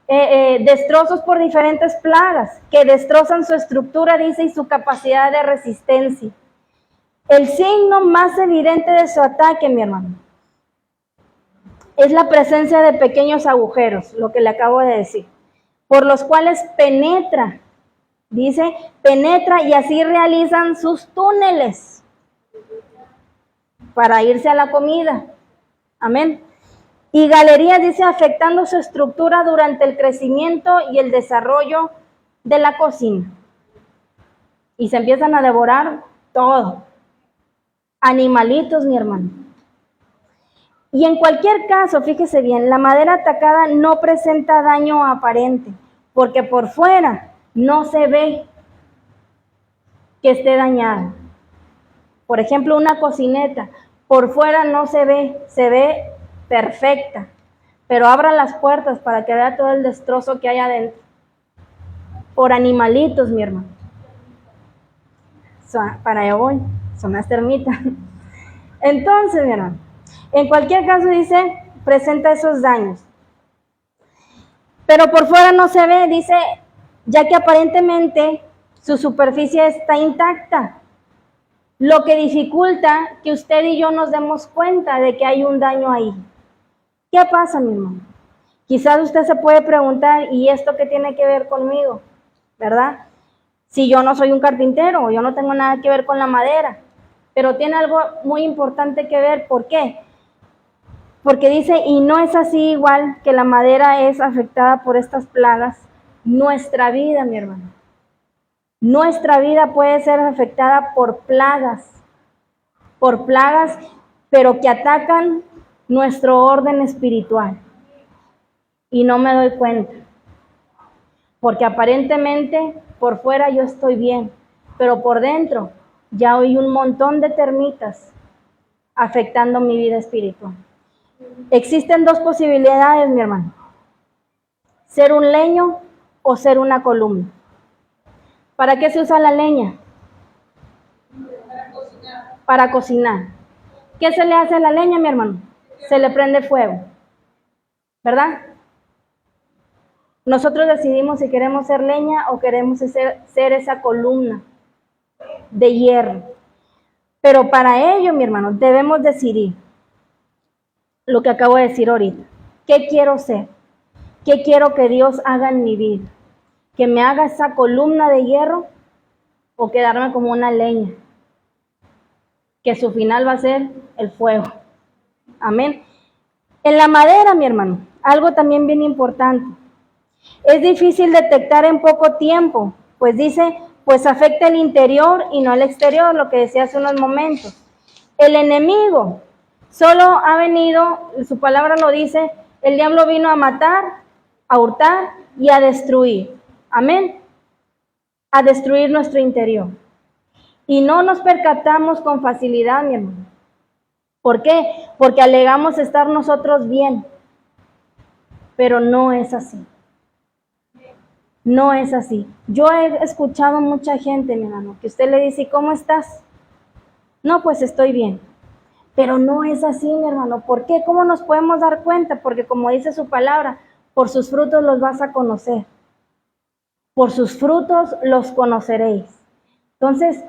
S1: destrozos por diferentes plagas que destrozan su estructura, dice, y su capacidad de resistencia. El signo más evidente de su ataque, mi hermano, es la presencia de pequeños agujeros, lo que le acabo de decir, por los cuales penetra, dice, penetra y así realizan sus túneles para irse a la comida. Amén. Y galerías, dice, afectando su estructura durante el crecimiento y el desarrollo de la cocina. Y se empiezan a devorar todo. Animalitos, mi hermano. Y en cualquier caso, fíjese bien, la madera atacada no presenta daño aparente, porque por fuera no se ve que esté dañada. Por ejemplo, una cocineta, por fuera no se ve perfecta, pero abran las puertas para que vea todo el destrozo que hay adentro. Por animalitos, mi hermano. Para allá voy, son las termitas. Entonces, mi hermano, en cualquier caso dice, presenta esos daños. Pero por fuera no se ve, dice, ya que aparentemente su superficie está intacta, lo que dificulta que usted y yo nos demos cuenta de que hay un daño ahí. ¿Qué pasa, mi hermano? Quizás usted se puede preguntar, ¿y esto qué tiene que ver conmigo? ¿Verdad? Si yo no soy un carpintero, yo no tengo nada que ver con la madera, pero tiene algo muy importante que ver. ¿Por qué? Porque dice, y no es así igual que la madera es afectada por estas plagas. Nuestra vida, mi hermano, nuestra vida puede ser afectada por plagas, pero que atacan nuestro orden espiritual. Y no me doy cuenta, porque aparentemente por fuera yo estoy bien, pero por dentro ya hay un montón de termitas afectando mi vida espiritual. Existen dos posibilidades, mi hermano: ser un leño o ser una columna. ¿Para qué se usa la leña? Para cocinar. ¿Qué se le hace a la leña, mi hermano? Se le prende fuego, ¿verdad? Nosotros decidimos si queremos ser leña o queremos ser esa columna de hierro. Pero para ello, mi hermano, debemos decidir lo que acabo de decir ahorita. ¿Qué quiero ser? ¿Qué quiero que Dios haga en mi vida? ¿Que me haga esa columna de hierro o quedarme como una leña? Que su final va a ser el fuego. Amén. En la madera, mi hermano, algo también bien importante. Es difícil detectar en poco tiempo, pues dice, pues afecta el interior y no el exterior, lo que decía hace unos momentos. El enemigo solo ha venido, su palabra lo dice, el diablo vino a matar, a hurtar y a destruir. Amén. A destruir nuestro interior. Y no nos percatamos con facilidad, mi hermano. ¿Por qué? Porque alegamos estar nosotros bien. Pero no es así. No es así. Yo he escuchado mucha gente, mi hermano, que usted le dice, ¿cómo estás? No, pues estoy bien. Pero no es así, mi hermano. ¿Por qué? ¿Cómo nos podemos dar cuenta? Porque como dice su palabra, por sus frutos los vas a conocer. Por sus frutos los conoceréis. Entonces,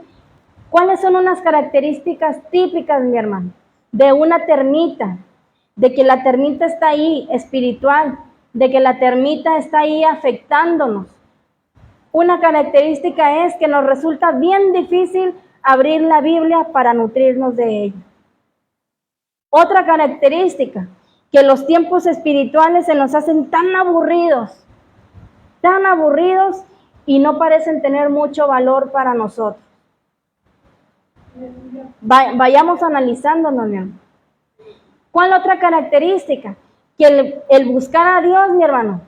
S1: ¿cuáles son unas características típicas, mi hermano, de una termita? De que la termita está ahí espiritual, de que la termita está ahí afectándonos. Una característica es que nos resulta bien difícil abrir la Biblia para nutrirnos de ella. Otra característica, que los tiempos espirituales se nos hacen tan aburridos y no parecen tener mucho valor para nosotros. Vayamos analizándonos, mi hermano. ¿Cuál otra característica? Que el buscar a Dios, mi hermano,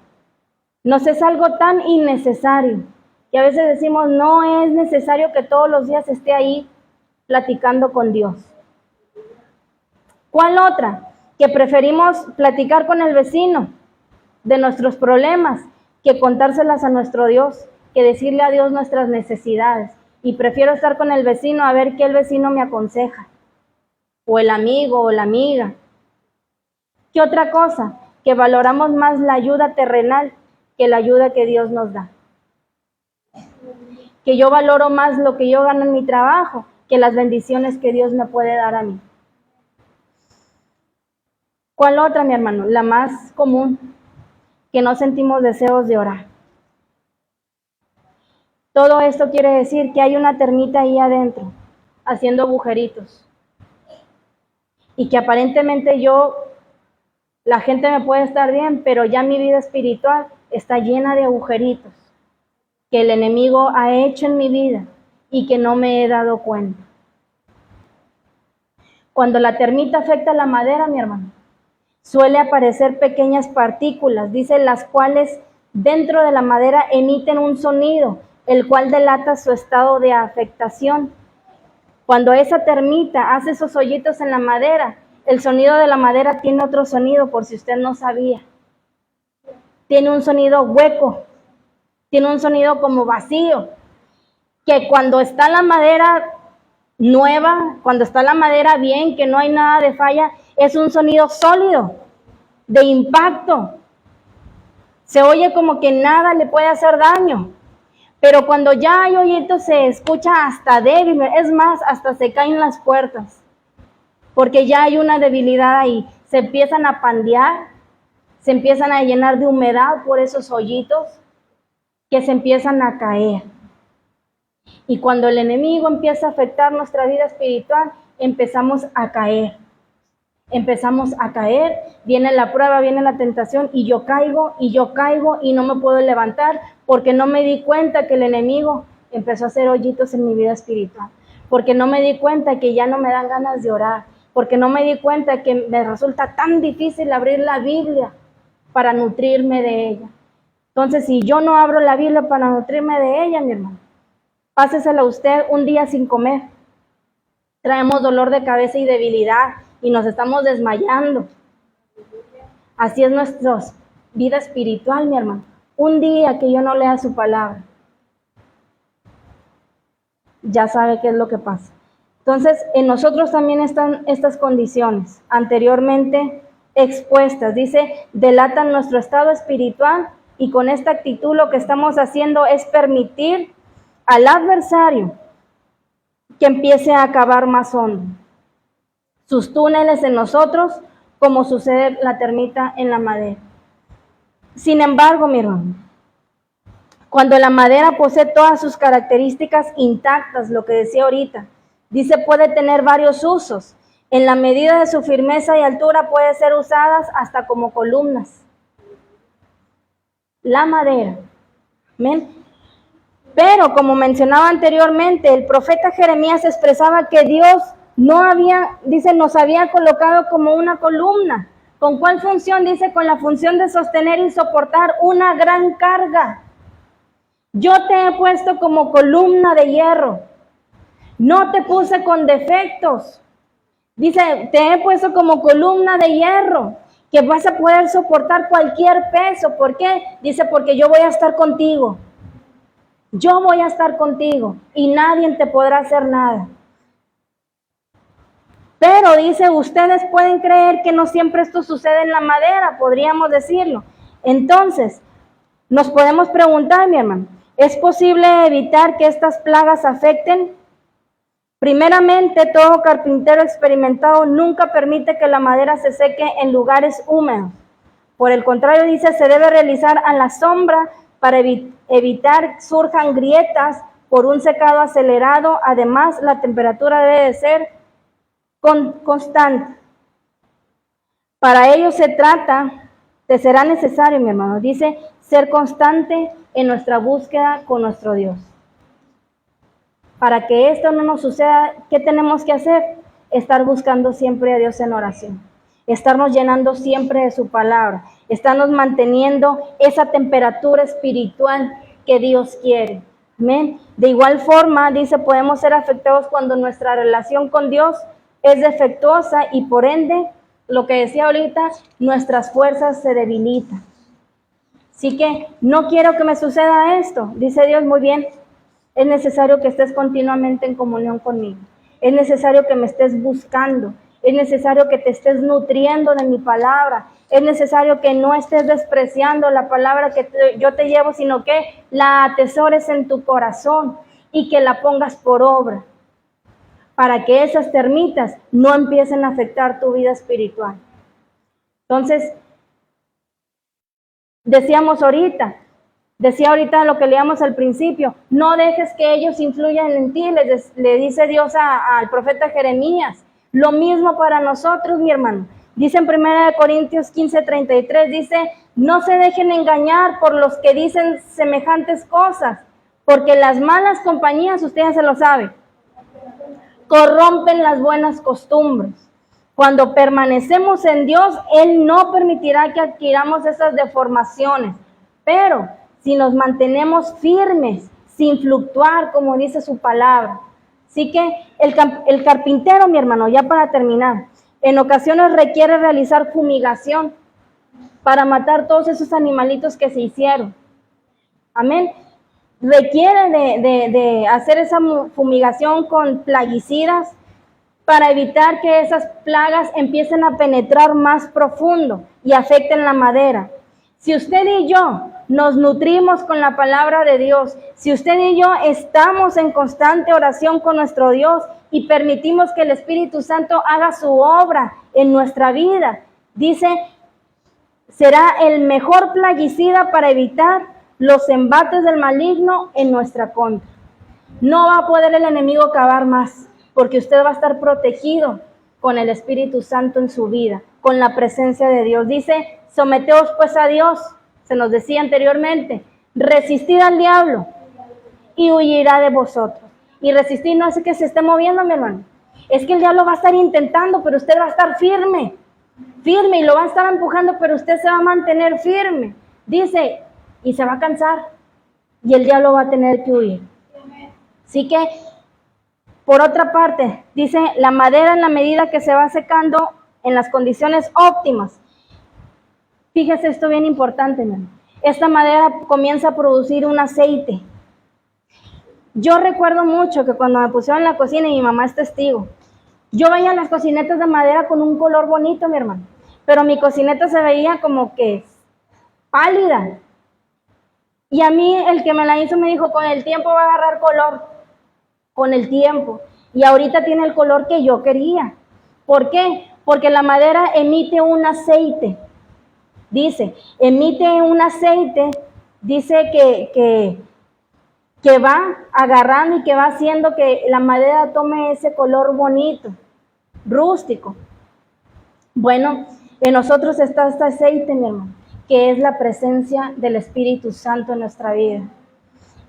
S1: nos es algo tan innecesario. Y a veces decimos, no es necesario que todos los días esté ahí platicando con Dios. ¿Cuál otra? Que preferimos platicar con el vecino de nuestros problemas que contárselas a nuestro Dios, que decirle a Dios nuestras necesidades. Y prefiero estar con el vecino a ver qué el vecino me aconseja, o el amigo o la amiga. ¿Qué otra cosa? Que valoramos más la ayuda terrenal que la ayuda que Dios nos da. Que yo valoro más lo que yo gano en mi trabajo que las bendiciones que Dios me puede dar a mí. ¿Cuál otra, mi hermano? La más común, que no sentimos deseos de orar. Todo esto quiere decir que hay una termita ahí adentro, haciendo agujeritos. Y que aparentemente la gente me puede estar bien, pero ya mi vida espiritual está llena de agujeritos que el enemigo ha hecho en mi vida y que no me he dado cuenta. Cuando la termita afecta a la madera, mi hermano, suele aparecer pequeñas partículas, dice, las cuales dentro de la madera emiten un sonido, el cual delata su estado de afectación. Cuando esa termita hace esos hoyitos en la madera, el sonido de la madera tiene otro sonido, por si usted no sabía. Tiene un sonido hueco, tiene un sonido como vacío, que cuando está la madera nueva, cuando está la madera bien, que no hay nada de falla, es un sonido sólido, de impacto. Se oye como que nada le puede hacer daño. Pero cuando ya hay hoyitos se escucha hasta débil, es más, hasta se caen las puertas, porque ya hay una debilidad ahí. Se empiezan a pandear, se empiezan a llenar de humedad por esos hoyitos que se empiezan a caer. Y cuando el enemigo empieza a afectar nuestra vida espiritual, empezamos a caer. Viene la prueba, viene la tentación y yo caigo y no me puedo levantar porque no me di cuenta que el enemigo empezó a hacer hoyitos en mi vida espiritual, porque no me di cuenta que ya no me dan ganas de orar, porque no me di cuenta que me resulta tan difícil abrir la Biblia para nutrirme de ella. Entonces, si yo no abro la Biblia para nutrirme de ella, mi hermano, pásesela usted un día sin comer. Traemos dolor de cabeza y debilidad y nos estamos desmayando. Así es nuestra vida espiritual, mi hermano. Un día que yo no lea su palabra, ya sabe qué es lo que pasa. Entonces, en nosotros también están estas condiciones anteriormente expuestas. Dice, delatan nuestro estado espiritual y con esta actitud lo que estamos haciendo es permitir al adversario que empiece a cavar más hondo sus túneles en nosotros, como sucede la termita en la madera. Sin embargo, mi hermano, cuando la madera posee todas sus características intactas, lo que decía ahorita, dice puede tener varios usos. En la medida de su firmeza y altura puede ser usadas hasta como columnas. La madera. ¿Amén? Pero como mencionaba anteriormente, el profeta Jeremías expresaba que Dios nos había colocado como una columna ¿Con cuál función? Dice, con la función de sostener y soportar una gran carga. Yo te he puesto como columna de hierro. No te puse con defectos. Dice, te he puesto como columna de hierro, que vas a poder soportar cualquier peso. ¿Por qué? Dice, porque yo voy a estar contigo. Yo voy a estar contigo y nadie te podrá hacer nada. Pero dice, ustedes pueden creer que no siempre esto sucede en la madera, podríamos decirlo. Entonces, nos podemos preguntar, mi hermano, ¿es posible evitar que estas plagas afecten? Primeramente, todo carpintero experimentado nunca permite que la madera se seque en lugares húmedos. Por el contrario, dice, se debe realizar a la sombra para evitar surjan grietas por un secado acelerado. Además, la temperatura debe de ser constante. Para ello te será necesario, mi hermano, dice, ser constante en nuestra búsqueda con nuestro Dios. Para que esto no nos suceda, ¿qué tenemos que hacer? Estar buscando siempre a Dios en oración, estarnos llenando siempre de su palabra, estarnos manteniendo esa temperatura espiritual que Dios quiere. Amén. De igual forma, dice, podemos ser afectados cuando nuestra relación con Dios es defectuosa y por ende, lo que decía ahorita, nuestras fuerzas se debilitan. Así que no quiero que me suceda esto, dice Dios, muy bien. Es necesario que estés continuamente en comunión conmigo. Es necesario que me estés buscando. Es necesario que te estés nutriendo de mi palabra. Es necesario que no estés despreciando la palabra que yo te llevo, sino que la atesores en tu corazón y que la pongas por obra, para que esas termitas no empiecen a afectar tu vida espiritual. Entonces, decía ahorita lo que leíamos al principio, no dejes que ellos influyan en ti, le dice Dios al profeta Jeremías. Lo mismo para nosotros, mi hermano. Dice en 1 Corintios 15:33, dice, no se dejen engañar por los que dicen semejantes cosas, porque las malas compañías, usted ya se lo sabe, corrompen las buenas costumbres. Cuando permanecemos en Dios, Él no permitirá que adquiramos esas deformaciones, pero si nos mantenemos firmes, sin fluctuar, como dice su palabra. Así que el carpintero, mi hermano, ya para terminar, en ocasiones requiere realizar fumigación para matar todos esos animalitos que se hicieron. Amén. Requiere de hacer esa fumigación con plaguicidas para evitar que esas plagas empiecen a penetrar más profundo y afecten la madera. Si usted y yo nos nutrimos con la palabra de Dios, si usted y yo estamos en constante oración con nuestro Dios y permitimos que el Espíritu Santo haga su obra en nuestra vida, dice, será el mejor plaguicida para evitar los embates del maligno en nuestra contra. No va a poder el enemigo cavar más, porque usted va a estar protegido con el Espíritu Santo en su vida, con la presencia de Dios. Dice, someteos pues a Dios, se nos decía anteriormente, resistid al diablo y huirá de vosotros. Y resistir no es que se esté moviendo, mi hermano, es que el diablo va a estar intentando, pero usted va a estar firme y lo va a estar empujando, pero usted se va a mantener firme. Dice, y se va a cansar y el diablo va a tener que huir. Así que, por otra parte, dice, la madera en la medida que se va secando en las condiciones óptimas. Fíjese esto bien importante, ¿no? Esta madera comienza a producir un aceite. Yo recuerdo mucho que cuando me pusieron en la cocina, y mi mamá es testigo, yo veía las cocinetas de madera con un color bonito, mi hermano, pero mi cocineta se veía como que pálida. Y a mí el que me la hizo me dijo, con el tiempo va a agarrar color, con el tiempo. Y ahorita tiene el color que yo quería. ¿Por qué? Porque la madera emite un aceite. Dice, emite un aceite, dice que va agarrando y que va haciendo que la madera tome ese color bonito, rústico. Bueno, en nosotros está este aceite, mi hermano, que es la presencia del Espíritu Santo en nuestra vida.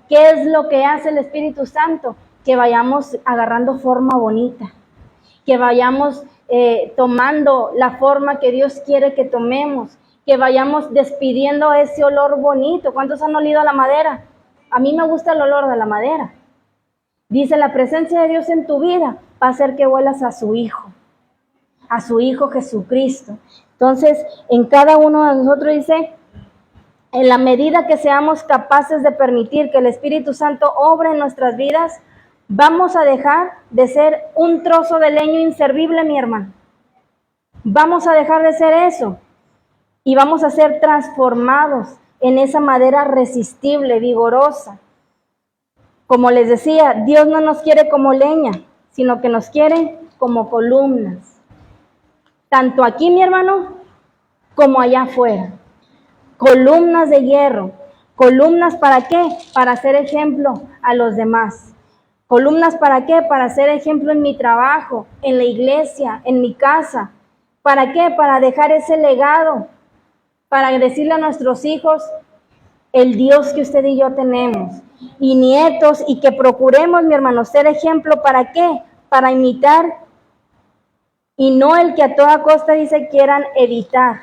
S1: ¿Qué es lo que hace el Espíritu Santo? Que vayamos agarrando forma bonita, que vayamos tomando la forma que Dios quiere que tomemos, que vayamos despidiendo ese olor bonito. ¿Cuántos han olido a la madera? A mí me gusta el olor de la madera. Dice, la presencia de Dios en tu vida va a hacer que huelas a su Hijo Jesucristo. Entonces, en cada uno de nosotros dice, en la medida que seamos capaces de permitir que el Espíritu Santo obre en nuestras vidas, vamos a dejar de ser un trozo de leño inservible, mi hermano. Vamos a dejar de ser eso y vamos a ser transformados en esa madera resistible, vigorosa. Como les decía, Dios no nos quiere como leña, sino que nos quiere como columnas. Tanto aquí, mi hermano, como allá afuera. Columnas de hierro. ¿Columnas para qué? Para ser ejemplo a los demás. ¿Columnas para qué? Para ser ejemplo en mi trabajo, en la iglesia, en mi casa. ¿Para qué? Para dejar ese legado, para decirle a nuestros hijos el Dios que usted y yo tenemos, y nietos, y que procuremos, mi hermano, ser ejemplo. ¿Para qué? Para imitar, y no el que a toda costa dice quieran evitar.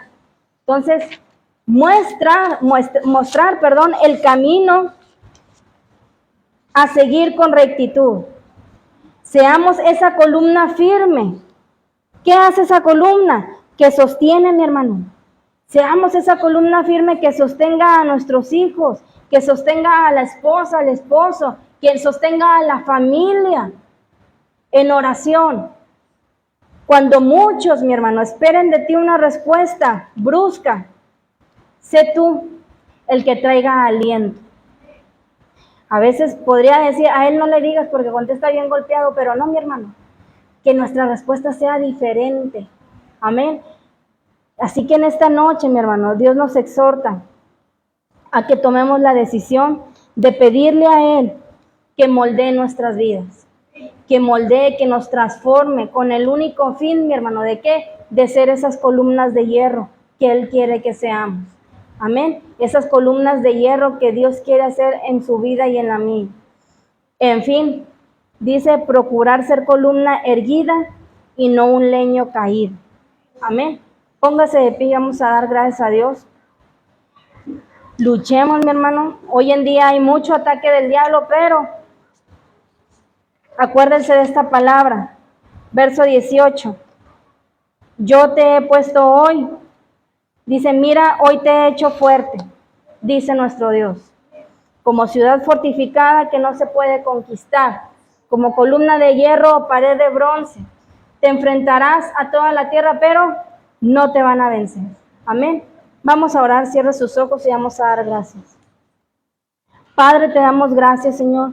S1: Entonces, mostrar el camino a seguir con rectitud. Seamos esa columna firme. ¿Qué hace esa columna? Que sostiene, mi hermano. Seamos esa columna firme que sostenga a nuestros hijos, que sostenga a la esposa, al esposo, que sostenga a la familia en oración. Cuando muchos, mi hermano, esperen de ti una respuesta brusca, sé tú el que traiga aliento. A veces podría decir, a él no le digas porque contesta bien golpeado, pero no, mi hermano, que nuestra respuesta sea diferente. Amén. Así que en esta noche, mi hermano, Dios nos exhorta a que tomemos la decisión de pedirle a Él que moldee nuestras vidas, que moldee, que nos transforme con el único fin, mi hermano, ¿de qué? De ser esas columnas de hierro que Él quiere que seamos. Amén. Esas columnas de hierro que Dios quiere hacer en su vida y en la mía. En fin, dice procurar ser columna erguida y no un leño caído. Amén. Póngase de pie, vamos a dar gracias a Dios. Luchemos, mi hermano. Hoy en día hay mucho ataque del diablo, pero acuérdense de esta palabra. Verso 18. Yo te he puesto hoy. Dice, mira, hoy te he hecho fuerte, dice nuestro Dios. Como ciudad fortificada que no se puede conquistar, como columna de hierro o pared de bronce. Te enfrentarás a toda la tierra, pero no te van a vencer. Amén. Vamos a orar, cierre sus ojos y vamos a dar gracias. Padre, te damos gracias, Señor.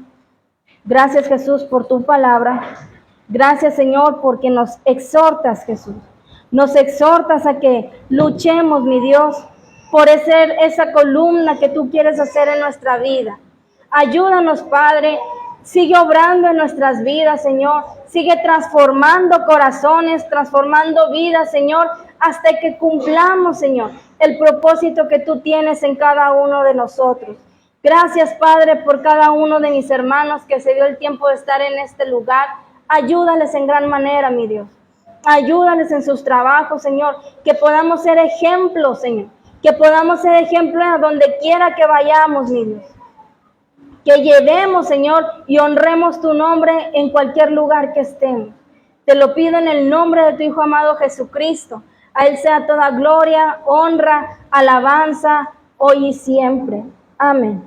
S1: Gracias, Jesús, por tu palabra. Gracias, Señor, porque nos exhortas, Jesús. Nos exhortas a que luchemos, mi Dios, por ser esa columna que tú quieres hacer en nuestra vida. Ayúdanos, Padre. Sigue obrando en nuestras vidas, Señor. Sigue transformando corazones, transformando vidas, Señor, hasta que cumplamos, Señor, el propósito que tú tienes en cada uno de nosotros. Gracias, Padre, por cada uno de mis hermanos que se dio el tiempo de estar en este lugar. Ayúdales en gran manera, mi Dios. Ayúdales en sus trabajos, Señor. Que podamos ser ejemplos, Señor. Que podamos ser ejemplos a donde quiera que vayamos, mi Dios. Que llevemos, Señor, y honremos tu nombre en cualquier lugar que estemos. Te lo pido en el nombre de tu Hijo amado Jesucristo. A Él sea toda gloria, honra, alabanza, hoy y siempre. Amén.